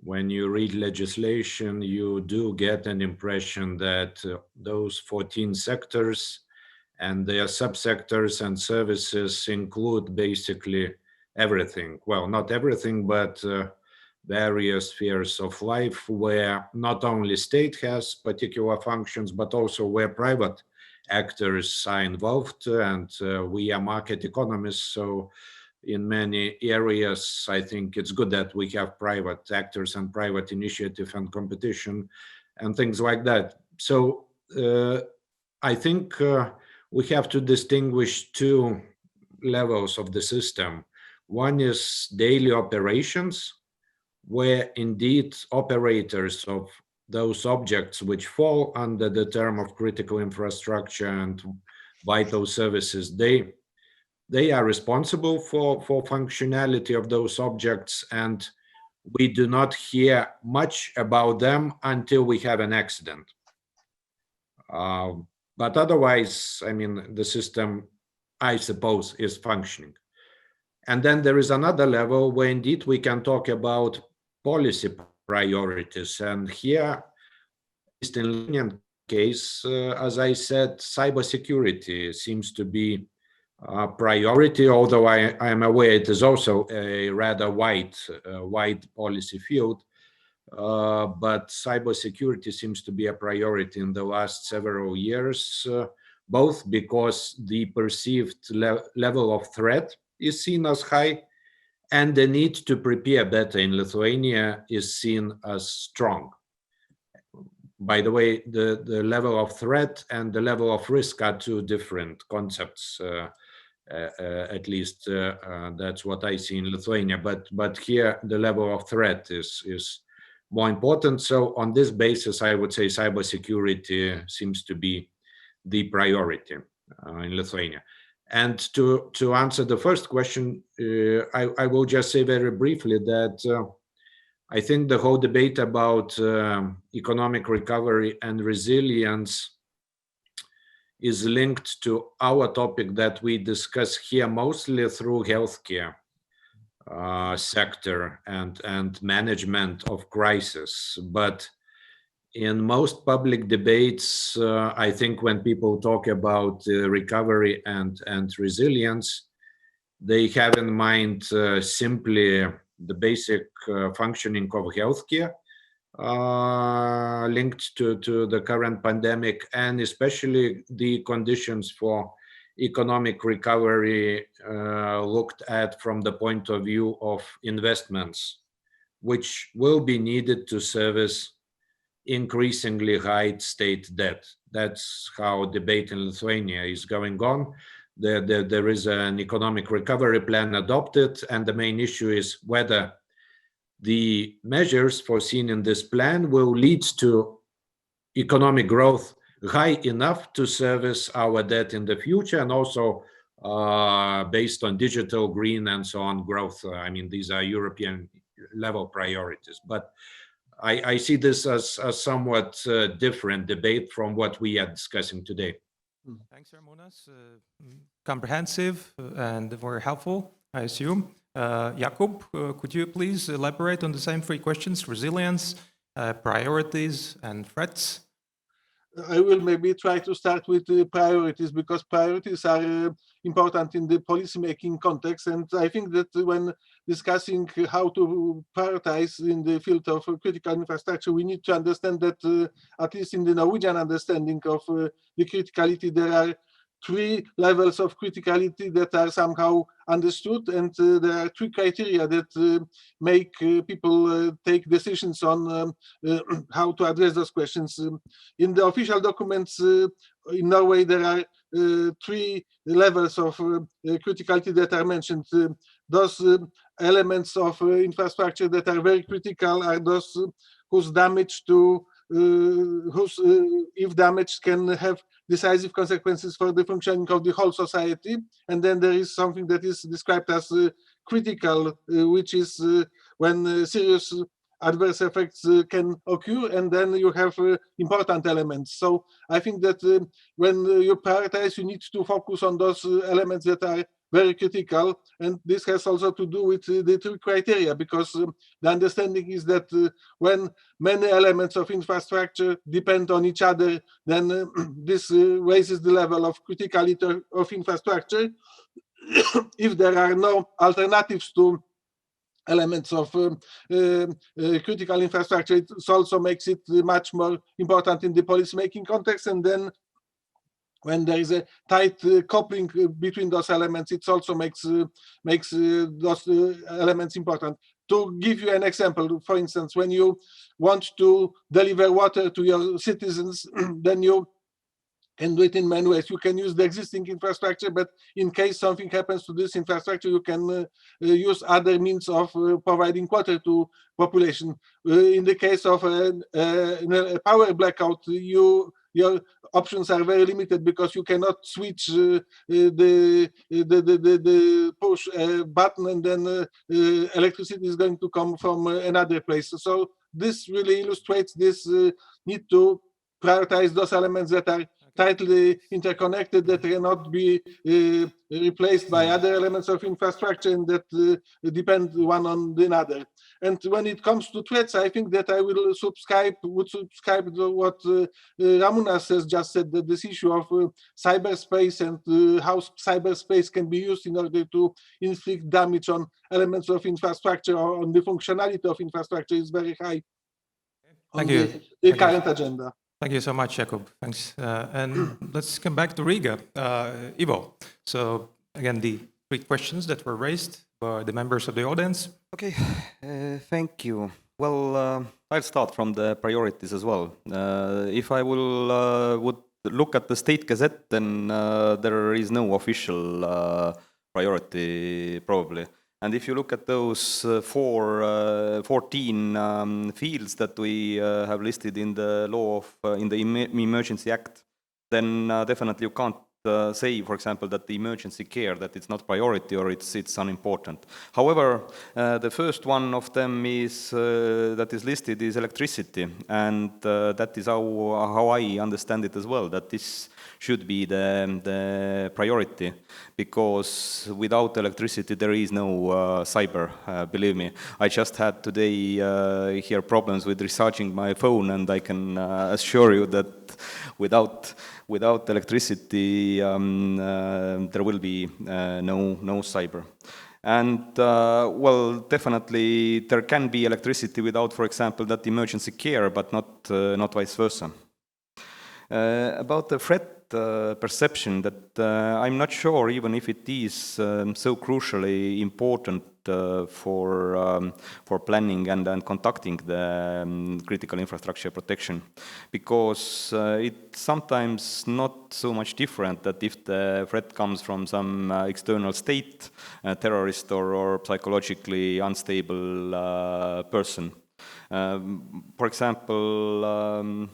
when you read legislation, you do get an impression that those 14 sectors and their subsectors and services include basically everything. Well, not everything, but various spheres of life where not only state has particular functions, but also where private actors are involved, and we are market economists, so in many areas, I think it's good that we have private actors and private initiative and competition and things like that. So I think we have to distinguish two levels of the system. One is daily operations, where indeed operators of those objects which fall under the term of critical infrastructure and vital services, they are responsible for functionality of those objects, and we do not hear much about them until we have an accident. But otherwise, I mean, the system, I suppose, is functioning. And then there is another level where indeed we can talk about policy priorities. And here, at least in the Lithuanian case, as I said, cybersecurity seems to be priority, although I am aware it is also a rather wide policy field. But cybersecurity seems to be a priority in the last several years, both because the perceived level of threat is seen as high, and the need to prepare better in Lithuania is seen as strong. By the way, the level of threat and the level of risk are two different concepts. At least that's what I see in Lithuania. But here the level of threat is more important. So on this basis, I would say cybersecurity seems to be the priority in Lithuania. And to answer the first question, I will just say very briefly that I think the whole debate about economic recovery and resilience is linked to our topic that we discuss here mostly through healthcare sector and management of crisis. But in most public debates, I think when people talk about recovery and resilience, they have in mind simply the basic functioning of healthcare linked to the current pandemic, and especially the conditions for economic recovery looked at from the point of view of investments, which will be needed to service increasingly high state debt. That's how debate in Lithuania is going on. There is an economic recovery plan adopted, and the main issue is whether the measures foreseen in this plan will lead to economic growth high enough to service our debt in the future, and also based on digital, green, and so on growth. I mean, these are European level priorities. But I see this as a somewhat different debate from what we are discussing today. Thanks, Ramūnas. Comprehensive and very helpful, I assume. Jakub, could you please elaborate on the same three questions: resilience, priorities, and threats? I will maybe try to start with the priorities, because priorities are important in the policy-making context. And I think that when discussing how to prioritize in the field of critical infrastructure, we need to understand that, at least in the Norwegian understanding of the criticality, there are three levels of criticality that are somehow understood, and there are three criteria that make people take decisions on how to address those questions. In the official documents in Norway, there are three levels of criticality that are mentioned. Those elements of infrastructure that are very critical are those whose damage to if damaged can have decisive consequences for the functioning of the whole society. And then there is something that is described as critical, which is when serious adverse effects can occur, and then you have important elements. So I think that when you prioritize, you need to focus on those elements that are very critical, and this has also to do with the three criteria, because the understanding is that when many elements of infrastructure depend on each other, then this raises the level of criticality of infrastructure. If there are no alternatives to elements of critical infrastructure, it also makes it much more important in the policy-making context. And then when there is a tight coupling between those elements, it also makes those elements important. To give you an example, for instance, when you want to deliver water to your citizens, then you can do it in many ways. You can use the existing infrastructure, but in case something happens to this infrastructure, you can use other means of providing water to population. In the case of a power blackout, your options are very limited, because you cannot switch the push button and then electricity is going to come from another place. So this really illustrates this need to prioritize those elements that are tightly interconnected, that cannot be replaced by other elements of infrastructure, and that depend one on the other. And when it comes to threats, I think that I would subscribe to what Ramunas has just said, that this issue of cyberspace and how cyberspace can be used in order to inflict damage on elements of infrastructure or on the functionality of infrastructure is very high on the current agenda. Thank you so much, Jakub. Thanks. And let's come back to Riga. Ivo, so again, the three questions that were raised by the members of the audience. Okay, thank you. Well, I'll start from the priorities as well. If I would look at the State Gazette, then there is no official priority probably. And if you look at those 14 fields that we have listed in the law of in the Emergency Act, then definitely you can't say, for example, that the emergency care, that it's not priority or it's unimportant. However, the first one of them is that is listed is electricity, and that is how I understand it as well, that this should be the priority, because without electricity there is no cyber, believe me. I just had today here problems with recharging my phone, and I can assure you that without electricity there will be no cyber. And well, definitely there can be electricity without, for example, that emergency care, but not vice versa. About the threat perception, that I'm not sure even if it is so crucially important for planning and conducting the critical infrastructure protection, because it's sometimes not so much different that if the threat comes from some external state, terrorist or psychologically unstable person. For example,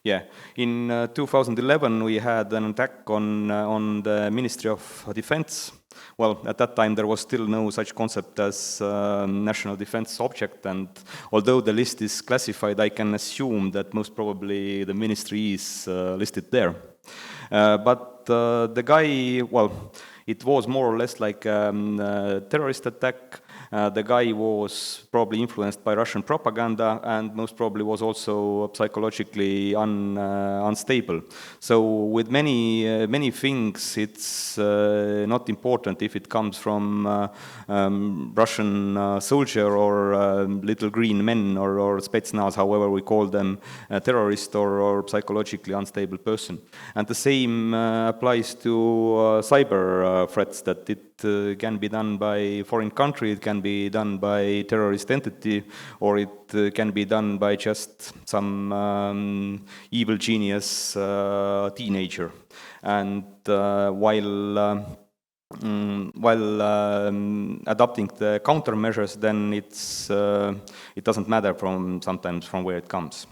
yeah, in 2011 we had an attack on the Ministry of Defense. Well, at that time there was still no such concept as national defense object, and although the list is classified, I can assume that most probably the ministry is listed there. But the guy, well, it was more or less like a terrorist attack, The guy was probably influenced by Russian propaganda and most probably was also psychologically unstable. So with many things, it's not important if it comes from Russian soldier or little green men or Spetsnaz, however we call them, a terrorist or psychologically unstable person. And the same applies to cyber threats, that it can be done by foreign country, it can be done by terrorist entity, or it can be done by just some evil genius teenager. And while adopting the countermeasures, then it doesn't matter sometimes from where it comes.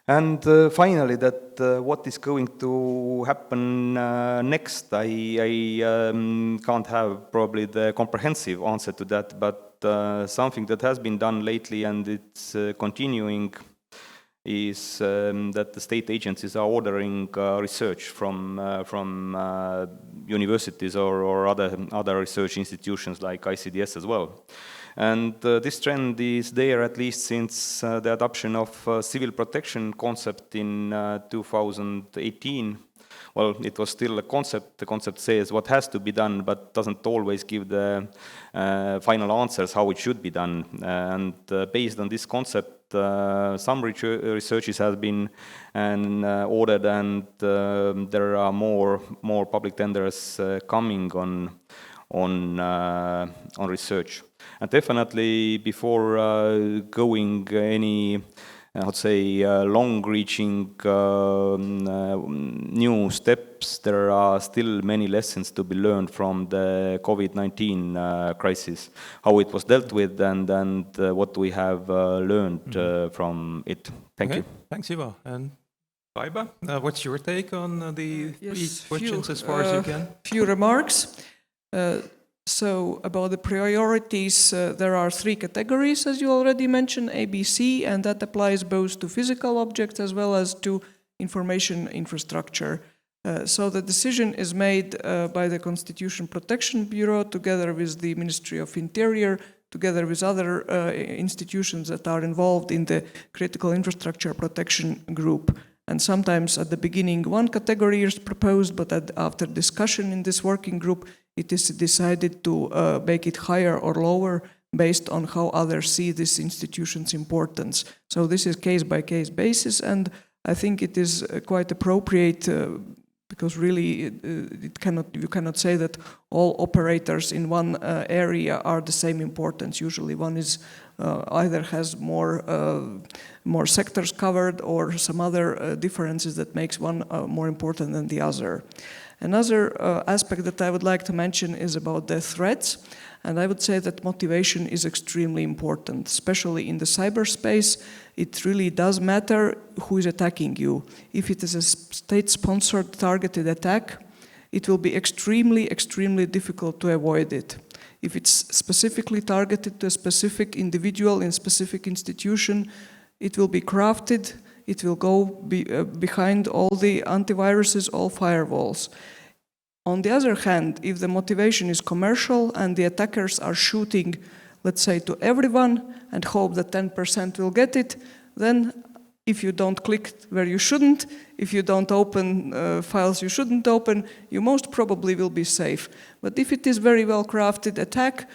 And finally, that what is going to happen next, I can't have probably the comprehensive answer to that, but something that has been done lately and it's continuing is that the state agencies are ordering research from universities or other research institutions like ICDS as well. And this trend is there at least since the adoption of civil protection concept in 2018. Well, it was still a concept. The concept says what has to be done, but doesn't always give the final answers how it should be done. And based on this concept, some researches have been ordered, and there are more public tenders coming on research. And definitely before going any, I would say, long-reaching new steps, there are still many lessons to be learned from the COVID-19 crisis, how it was dealt with, and what we have learned from it. Thank you. Thanks, Ivo. And Baiba, what's your take on the Yes, three questions as far as you can? Few remarks. So about the priorities, there are three categories, as you already mentioned, A, B, C, and that applies both to physical objects as well as to information infrastructure. So the decision is made by the Constitution Protection Bureau together with the Ministry of Interior, together with other institutions that are involved in the critical infrastructure protection group. And sometimes at the beginning one category is proposed, but after discussion in this working group, it is decided to make it higher or lower based on how others see this institution's importance. So this is case-by-case basis, and I think it is quite appropriate because really you cannot say that all operators in one area are the same importance. Usually one is either has more sectors covered or some other differences that makes one more important than the other. Another aspect that I would like to mention is about the threats, and I would say that motivation is extremely important, especially in the cyberspace. It really does matter who is attacking you. If it is a state-sponsored targeted attack, it will be extremely, extremely difficult to avoid it. If it's specifically targeted to a specific individual in a specific institution, it will be crafted. It will go behind all the antiviruses, all firewalls. On the other hand, if the motivation is commercial and the attackers are shooting, let's say, to everyone and hope that 10% will get it, then if you don't click where you shouldn't, if you don't open files you shouldn't open, you most probably will be safe. But if it is very well crafted attack,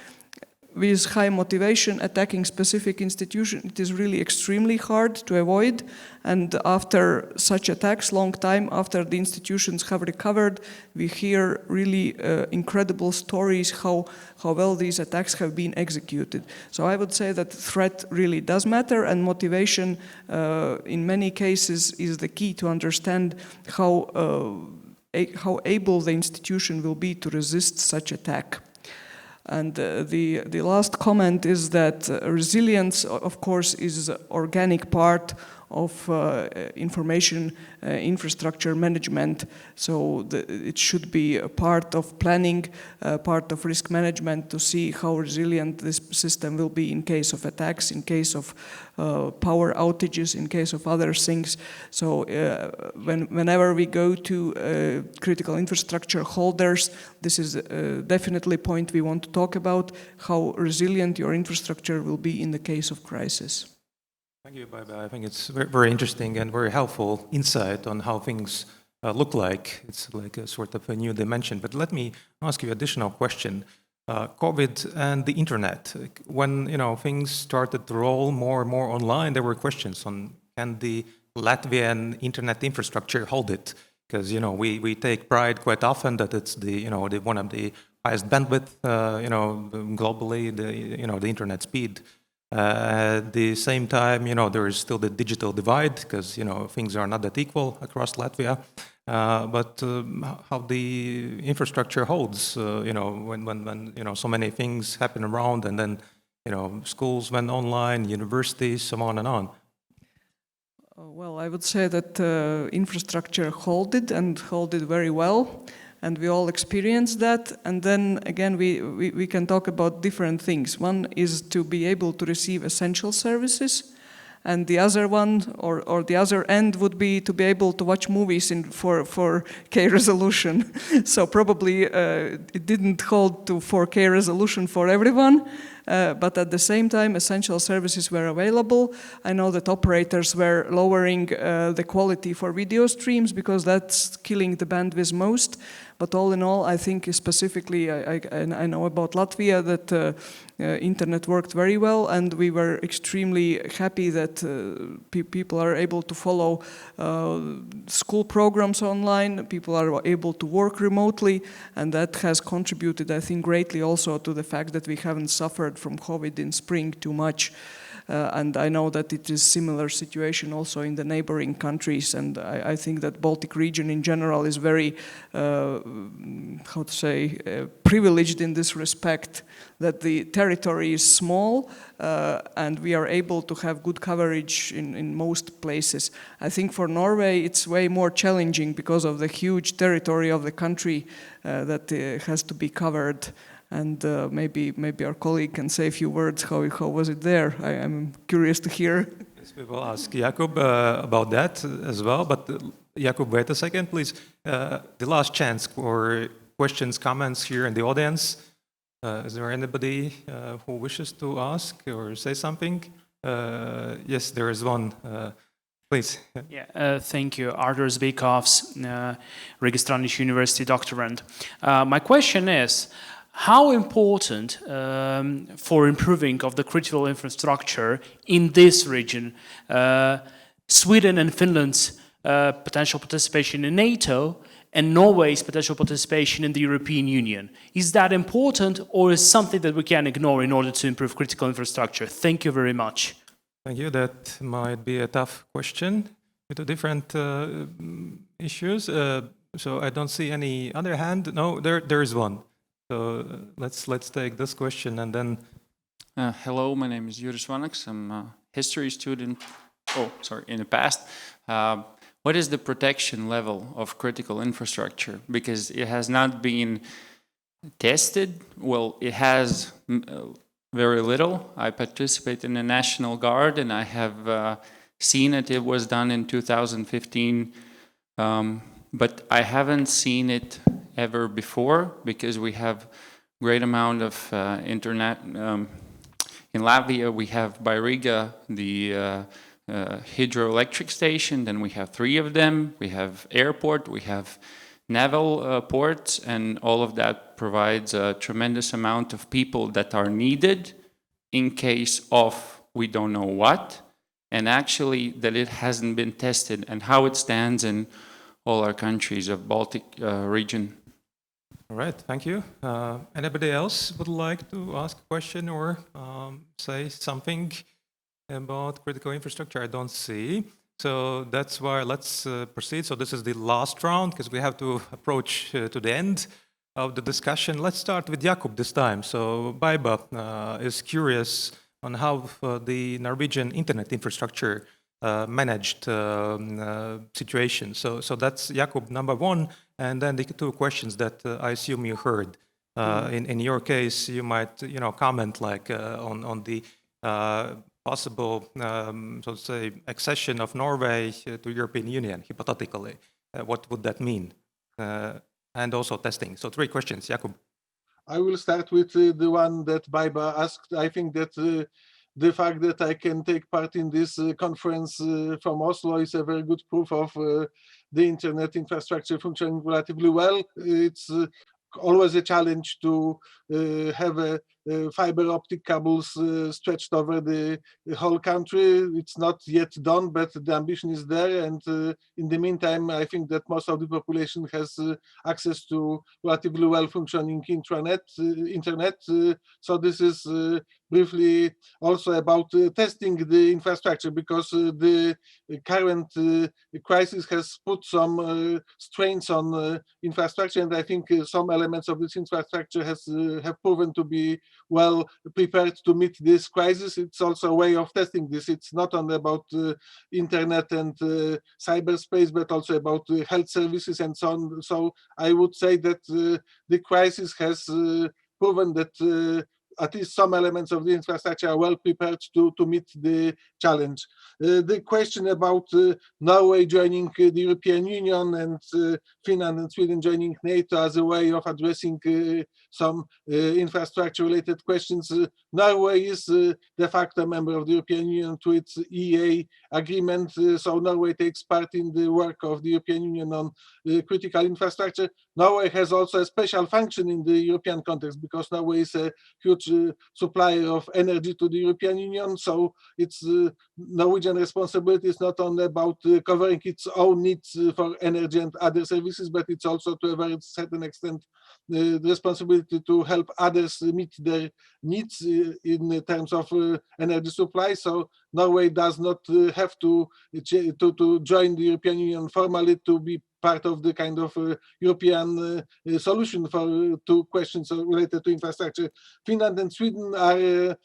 with high motivation attacking specific institution, it is really extremely hard to avoid. And after such attacks, long time after the institutions have recovered, we hear really incredible stories how well these attacks have been executed. So I would say that threat really does matter, and motivation in many cases is the key to understand how able the institution will be to resist such attack. And the last comment is that resilience, of course, is an organic part of information infrastructure management. So it should be a part of planning, part of risk management to see how resilient this system will be in case of attacks, in case of power outages, in case of other things. So whenever we go to critical infrastructure holders, this is definitely a point we want to talk about, how resilient your infrastructure will be in the case of crisis. Thank you, Baiba. I think it's very interesting and very helpful insight on how things look like. It's like a sort of a new dimension. But let me ask you an additional question. COVID and the internet. When things started to roll more and more online, there were questions on can the Latvian internet infrastructure hold it? Because we take pride quite often that it's the one of the highest bandwidth globally, the internet speed. At the same time, there is still the digital divide because things are not that equal across Latvia. But how the infrastructure holds, when so many things happen around, and then schools went online, universities, so on and on. Well, I would say that infrastructure hold it very well. And we all experience that. And then again, we can talk about different things. One is to be able to receive essential services. And the other one, or the other end, would be to be able to watch movies in 4K resolution. So probably it didn't hold to 4K resolution for everyone. But at the same time, essential services were available. I know that operators were lowering the quality for video streams because that's killing the bandwidth most. But all in all, I think specifically, I know about Latvia that internet worked very well, and we were extremely happy that people are able to follow school programs online, people are able to work remotely, and that has contributed, I think, greatly also to the fact that we haven't suffered from COVID in spring too much. And I know that it is similar situation also in the neighboring countries, and I think that Baltic region in general is very, privileged in this respect, that the territory is small and we are able to have good coverage in most places. I think for Norway it's way more challenging because of the huge territory of the country that has to be covered. And maybe our colleague can say a few words. How was it there? I'm curious to hear. Yes, we will ask Jakub about that as well. But Jakub, wait a second, please. The last chance for questions, comments here in the audience. Is there anybody who wishes to ask or say something? Yes, there is one. Please. Yeah, thank you. Artur Zbeikovs, Riga University doctorand. My question is, how important for improving of the critical infrastructure in this region, Sweden and Finland's potential participation in NATO and Norway's potential participation in the European Union? Is that important, or is something that we can ignore in order to improve critical infrastructure? Thank you very much. Thank you. That might be a tough question with the different issues. So I don't see any other hand. No, there is one. So let's take this question and then. Hello, my name is Juris Vanaks. I'm a history student. In the past. What is the protection level of critical infrastructure? Because it has not been tested. Well, it has very little. I participate in the National Guard, and I have seen it. It was done in 2015, but I haven't seen it ever before, because we have great amount of internet. In Latvia, we have by Riga the hydroelectric station, then we have 3 of them, we have airport, we have naval ports, and all of that provides a tremendous amount of people that are needed in case of we don't know what, and actually that it hasn't been tested, and how it stands in all our countries of Baltic region. All right, thank you. Anybody else would like to ask a question or say something about critical infrastructure? I don't see. So that's why let's proceed. So this is the last round, because we have to approach to the end of the discussion. Let's start with Jakub this time. So Baiba is curious on how the Norwegian internet infrastructure managed situation. So that's Jakub number one, and then the two questions that I assume you heard. In your case, you might comment like on the possible, so to say, accession of Norway to European Union, hypothetically. What would that mean? And also testing. So 3 questions, Jakub. I will start with the one that Baiba asked. I think that the fact that I can take part in this conference from Oslo is a very good proof of the internet infrastructure functioning relatively well. It's always a challenge to have fiber optic cables stretched over the whole country. It's not yet done, but the ambition is there. And in the meantime, I think that most of the population has access to relatively well functioning internet. So this is briefly also about testing the infrastructure, because the current crisis has put some strains on infrastructure, and I think some elements of this infrastructure have proven to be well prepared to meet this crisis. It's also a way of testing this. It's not only about internet and cyberspace, but also about health services and so on. So I would say that the crisis has proven that at least some elements of the infrastructure are well prepared to meet the challenge. The question about Norway joining the European Union and Finland and Sweden joining NATO as a way of addressing some infrastructure-related questions. Norway is de facto a member of the European Union to its EEA agreement, so Norway takes part in the work of the European Union on critical infrastructure. Norway has also a special function in the European context, because Norway is a huge supplier of energy to the European Union, so its Norwegian responsibility is not only about covering its own needs for energy and other services, but it's also to a very certain extent the responsibility to help others meet their needs in terms of energy supply. So Norway does not have to join the European Union formally to be part of the kind of European solution for 2 questions related to infrastructure. Finland and Sweden are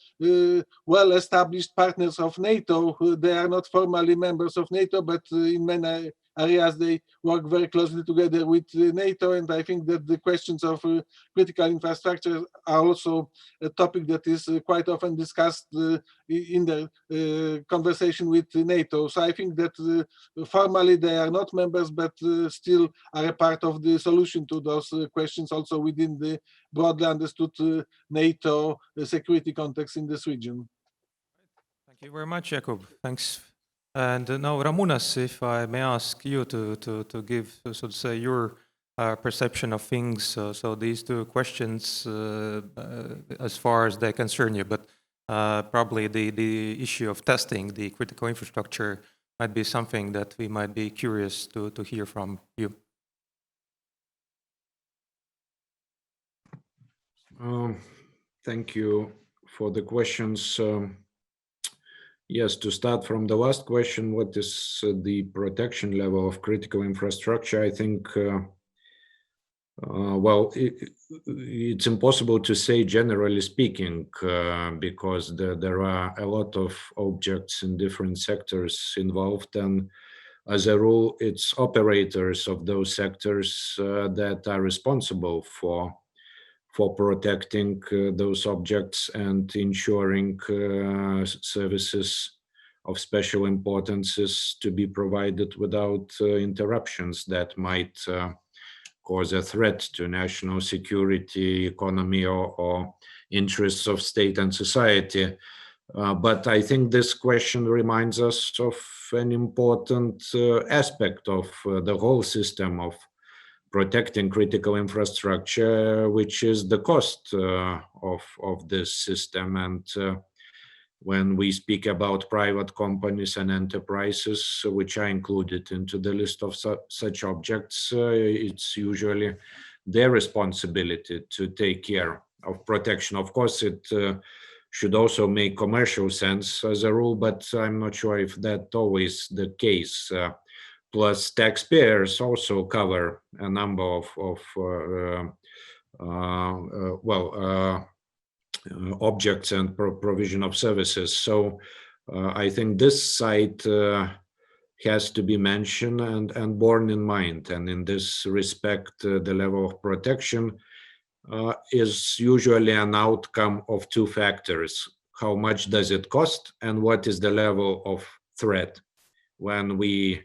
well-established partners of NATO. They are not formally members of NATO, but in many areas they work very closely together with NATO, and I think that the questions of critical infrastructure are also a topic that is quite often discussed in the conversation with NATO. So I think that formally they are not members, but still are a part of the solution to those questions, also within the broadly understood NATO security context in this region. Thank you very much, Jakub. Thanks. And now, Ramunas, if I may ask you to give, so to say, your perception of things. So these 2 questions, as far as they concern you, but probably the issue of testing the critical infrastructure might be something that we might be curious to hear from you. Thank you for the questions. Yes, to start from the last question, what is the protection level of critical infrastructure? I think, well, it's impossible to say generally speaking, because there are a lot of objects in different sectors involved, and as a rule, it's operators of those sectors that are responsible for protecting those objects and ensuring services of special importance is to be provided without interruptions that might cause a threat to national security, economy, or interests of state and society. But I think this question reminds us of an important aspect of the whole system of protecting critical infrastructure, which is the cost of this system. And when we speak about private companies and enterprises, which are included into the list of such objects, it's usually their responsibility to take care of protection. Of course, it should also make commercial sense as a rule, but I'm not sure if that's always the case. Plus, taxpayers also cover a number of objects and provision of services. So I think this side has to be mentioned and borne in mind. And in this respect, the level of protection is usually an outcome of two factors. How much does it cost, and what is the level of threat? When we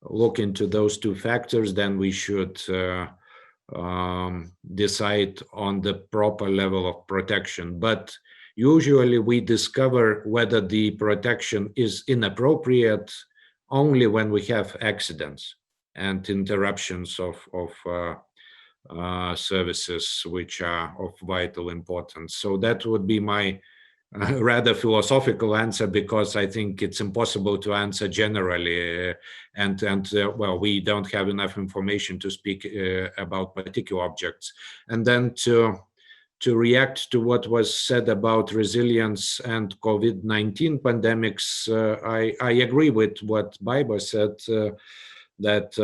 look into those two factors, then we should decide on the proper level of protection. But usually we discover whether the protection is inappropriate only when we have accidents and interruptions of services which are of vital importance. So that would be my rather philosophical answer, because I think it's impossible to answer generally, well, we don't have enough information to speak about particular objects. And then to react to what was said about resilience and COVID-19 pandemics, I agree with what Baiba said, that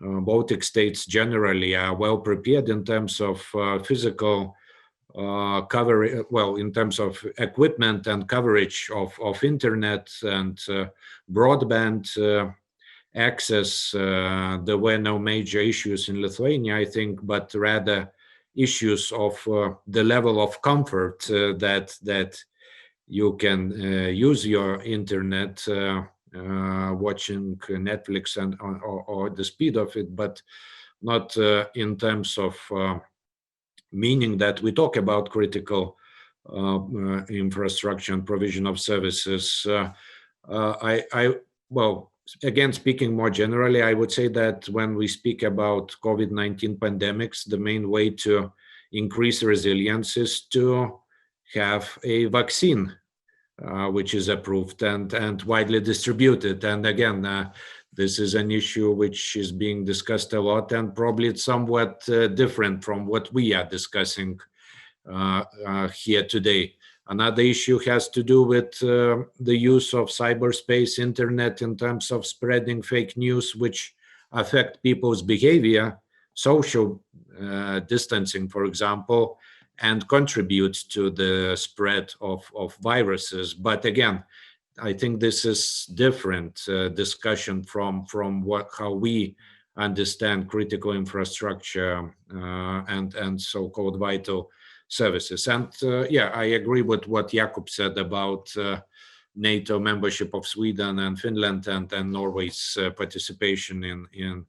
Baltic states generally are well prepared in terms of physical coverage, well, in terms of equipment and coverage of internet and broadband access. There were no major issues in Lithuania, I think, but rather issues of the level of comfort that you can use your internet, watching Netflix or the speed of it, but not in terms of meaning that we talk about critical infrastructure and provision of services. Well, again, speaking more generally, I would say that when we speak about COVID-19 pandemics, the main way to increase resilience is to have a vaccine which is approved and widely distributed. And again, this is an issue which is being discussed a lot, and probably it's somewhat different from what we are discussing here today. Another issue has to do with the use of cyberspace, internet, in terms of spreading fake news, which affect people's behavior, social distancing, for example, and contributes to the spread of viruses. But again, I think this is different discussion from how we understand critical infrastructure and so-called vital services. And yeah, I agree with what Jakub said about NATO membership of Sweden and Finland and Norway's participation in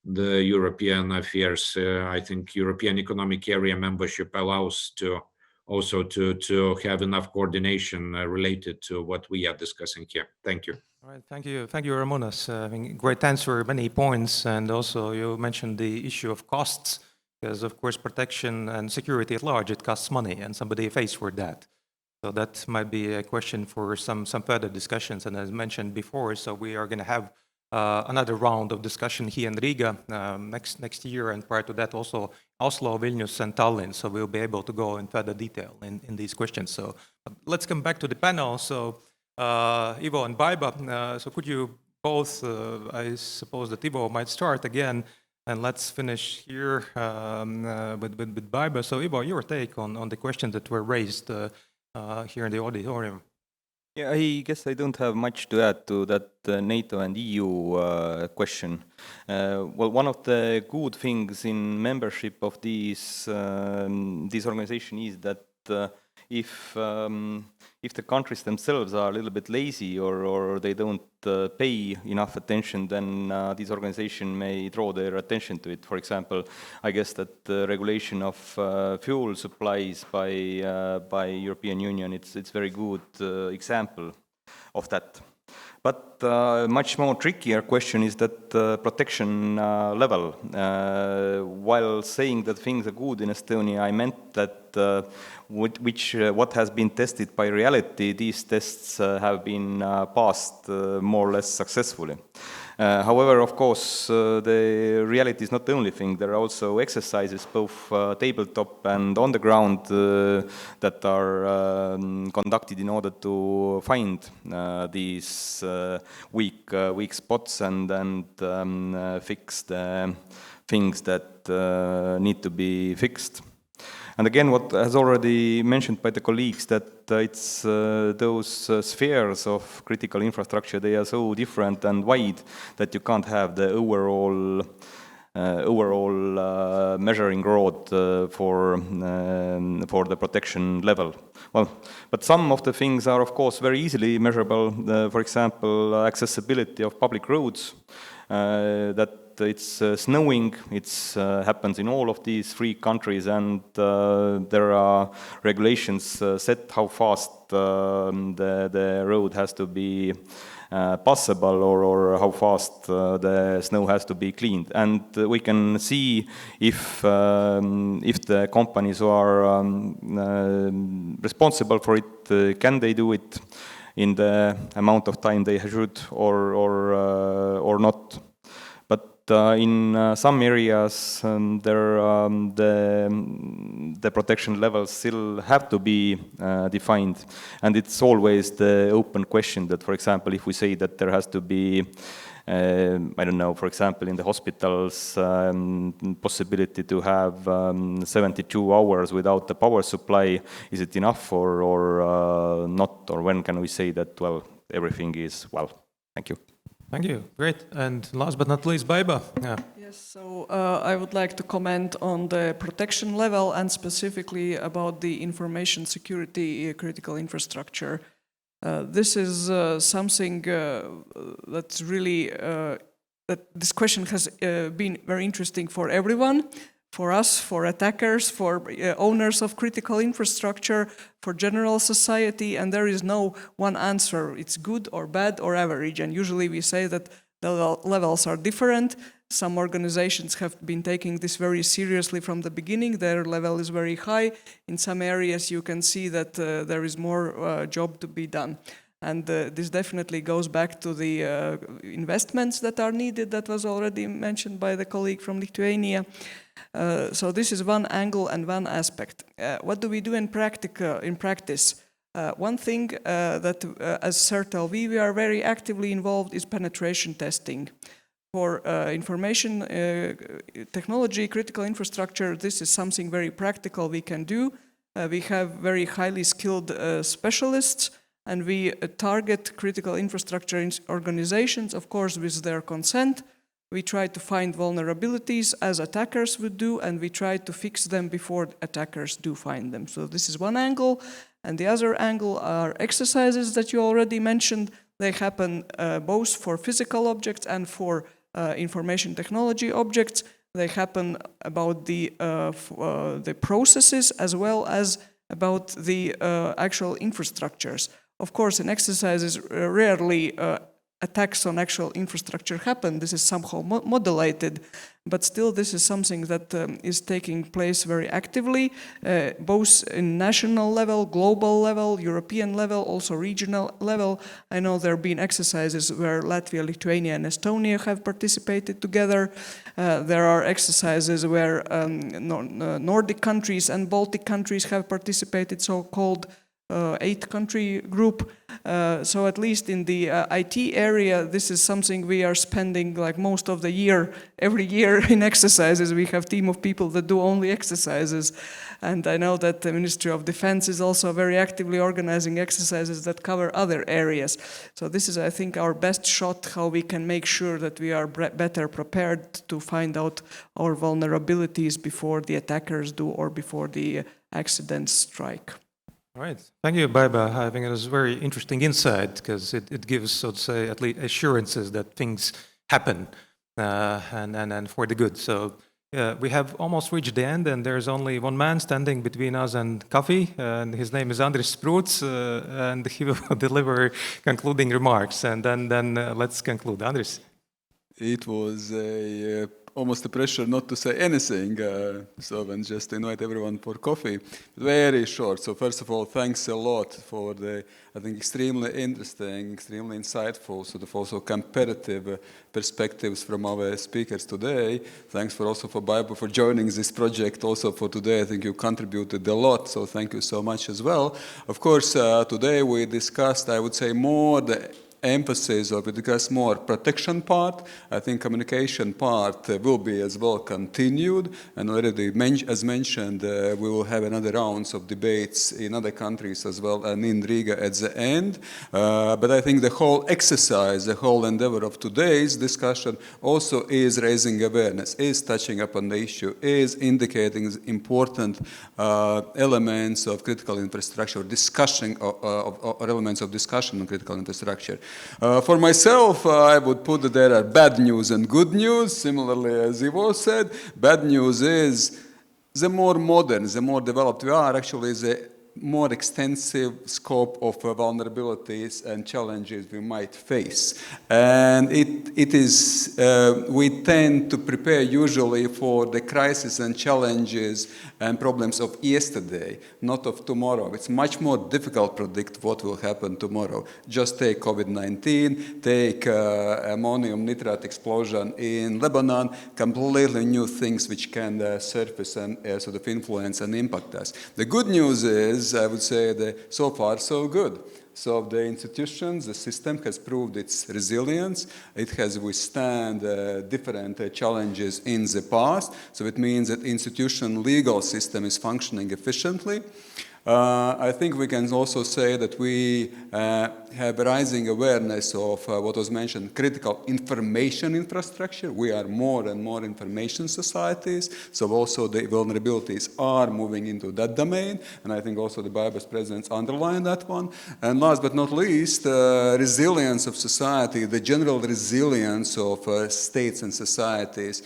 the European affairs. I think European Economic Area membership allows to have enough coordination related to what we are discussing here. Thank you. All right, thank you, Ramonas. Great answer, many points, and also you mentioned the issue of costs, because of course protection and security at large, it costs money, and somebody pays for that. So that might be a question for some further discussions. And as mentioned before, so we are going to have another round of discussion here in Riga next year, and prior to that also Oslo, Vilnius, and Tallinn. So we'll be able to go in further detail in these questions. So let's come back to the panel. So Ivo and Baiba, so could you both, I suppose that Ivo might start again, and let's finish here with Baiba. So Ivo, your take on the questions that were raised here in the auditorium. Yeah, I guess I don't have much to add to that NATO and EU question. Well, one of the good things in membership of this organization is that if the countries themselves are a little bit lazy or they don't pay enough attention, then this organization may draw their attention to it. For example, I guess that the regulation of fuel supplies by European Union, it's very good example of that. But much more trickier question is that protection level. While saying that things are good in Estonia, I meant that what has been tested by reality, these tests have been passed more or less successfully. However, of course, the reality is not the only thing. There are also exercises, both tabletop and on the ground, that are conducted in order to find these weak spots and fix the things that need to be fixed. And again, what has already mentioned by the colleagues, that it's those spheres of critical infrastructure, they are so different and wide that you can't have the overall measuring rod for the protection level. Well, but some of the things are of course very easily measurable. For example, accessibility of public roads. That it's snowing. It's happens in all of these 3 countries, and there are regulations set how fast the road has to be passable, or how fast the snow has to be cleaned. And we can see if the companies who are responsible for it, can they do it in the amount of time they should, or not. But in some areas, the protection levels still have to be defined, and it's always the open question that, for example, if we say that there has to be, I don't know, for example, in the hospitals, possibility to have 72 hours without the power supply, is it enough or not? Or when can we say that, well, everything is well? Thank you. Thank you. Great. And last but not least, Baiba. Yeah. Yes, so I would like to comment on the protection level and specifically about the information security critical infrastructure. This is something that's really, that this question has been very interesting for everyone, for us, for attackers, for owners of critical infrastructure, for general society, and there is no one answer. It's good or bad or average, and usually we say that the levels are different. Some organizations have been taking this very seriously from the beginning. Their level is very high. In some areas you can see that there is more job to be done. And this definitely goes back to the investments that are needed, that was already mentioned by the colleague from Lithuania. So this is one angle and one aspect. What do we do in practice? One thing that as CERT-LV we are very actively involved is penetration testing. For information technology, critical infrastructure, this is something very practical we can do. We have very highly skilled specialists, and we target critical infrastructure organizations, of course, with their consent. We try to find vulnerabilities as attackers would do, and we try to fix them before attackers do find them. So this is one angle. And the other angle are exercises that you already mentioned. They happen both for physical objects and for information technology objects. They happen about the processes as well as about the actual infrastructures. Of course, in exercises, rarely attacks on actual infrastructure happen. This is somehow modulated, but still this is something that is taking place very actively, both in national level, global level, European level, also regional level. I know there have been exercises where Latvia, Lithuania and Estonia have participated together. There are exercises where Nordic countries and Baltic countries have participated, so-called 8-country group. So at least in the IT area, this is something we are spending like most of the year, every year in exercises. We have a team of people that do only exercises. And I know that the Ministry of Defense is also very actively organizing exercises that cover other areas. So this is, I think, our best shot how we can make sure that we are better prepared to find out our vulnerabilities before the attackers do or before the accidents strike. All right. Thank you, Baiba. I think it was very interesting insight because it gives, so to say, at least assurances that things happen and for the good. So we have almost reached the end, and there's only one man standing between us and coffee, and his name is Andris Spruts, and he will deliver concluding remarks. And then let's conclude. Andris. It was almost a pressure not to say anything, so and just invite everyone for coffee. Very short. So first of all, thanks a lot for the, I think, extremely interesting, extremely insightful, sort of also competitive perspectives from our speakers today. Thanks for also for Baiba for joining this project also for today. I think you contributed a lot, so thank you so much as well. Of course, today we discussed, I would say, more the emphasis or we discuss more protection part. I think communication part will be as well continued, and already as mentioned, we will have another rounds of debates in other countries as well and in Riga at the end. But I think the whole exercise, the whole endeavor of today's discussion also is raising awareness, is touching upon the issue, is indicating important elements of critical infrastructure, discussion or elements of discussion on critical infrastructure. For myself, I would put that there are bad news and good news, similarly as Ivo said. Bad news is the more modern, the more developed we are, actually the more extensive scope of vulnerabilities and challenges we might face. And it is, we tend to prepare usually for the crises and challenges and problems of yesterday, not of tomorrow. It's much more difficult to predict what will happen tomorrow. Just take COVID-19, take ammonium nitrate explosion in Lebanon, completely new things which can surface and sort of influence and impact us. The good news is, I would say that so far so good. So the institutions, the system has proved its resilience. It has withstand different challenges in the past. So it means that institution legal system is functioning efficiently. I think we can also say that we have rising awareness of what was mentioned, critical information infrastructure. We are more and more information societies, so also the vulnerabilities are moving into that domain, and I think also the BIBAS presidents underlined that one. And last but not least, resilience of society, the general resilience of states and societies,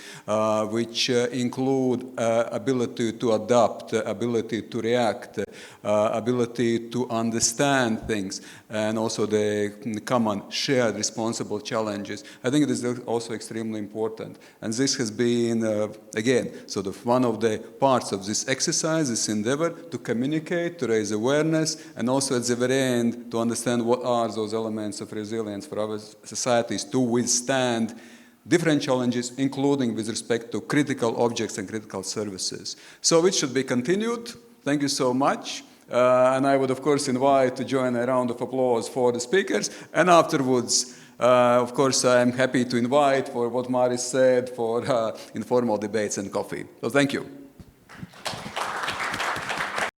which include ability to adapt, ability to react, ability to understand things, and also the common shared responsible challenges. I think it is also extremely important. And this has been, again, sort of one of the parts of this exercise, this endeavor, to communicate, to raise awareness, and also at the very end to understand what are those elements of resilience for our societies to withstand different challenges, including with respect to critical objects and critical services. So it should be continued. Thank you so much. And I would, of course, invite to join a round of applause for the speakers. And afterwards, of course, I'm happy to invite, for what Maris said, for informal debates and coffee. So thank you.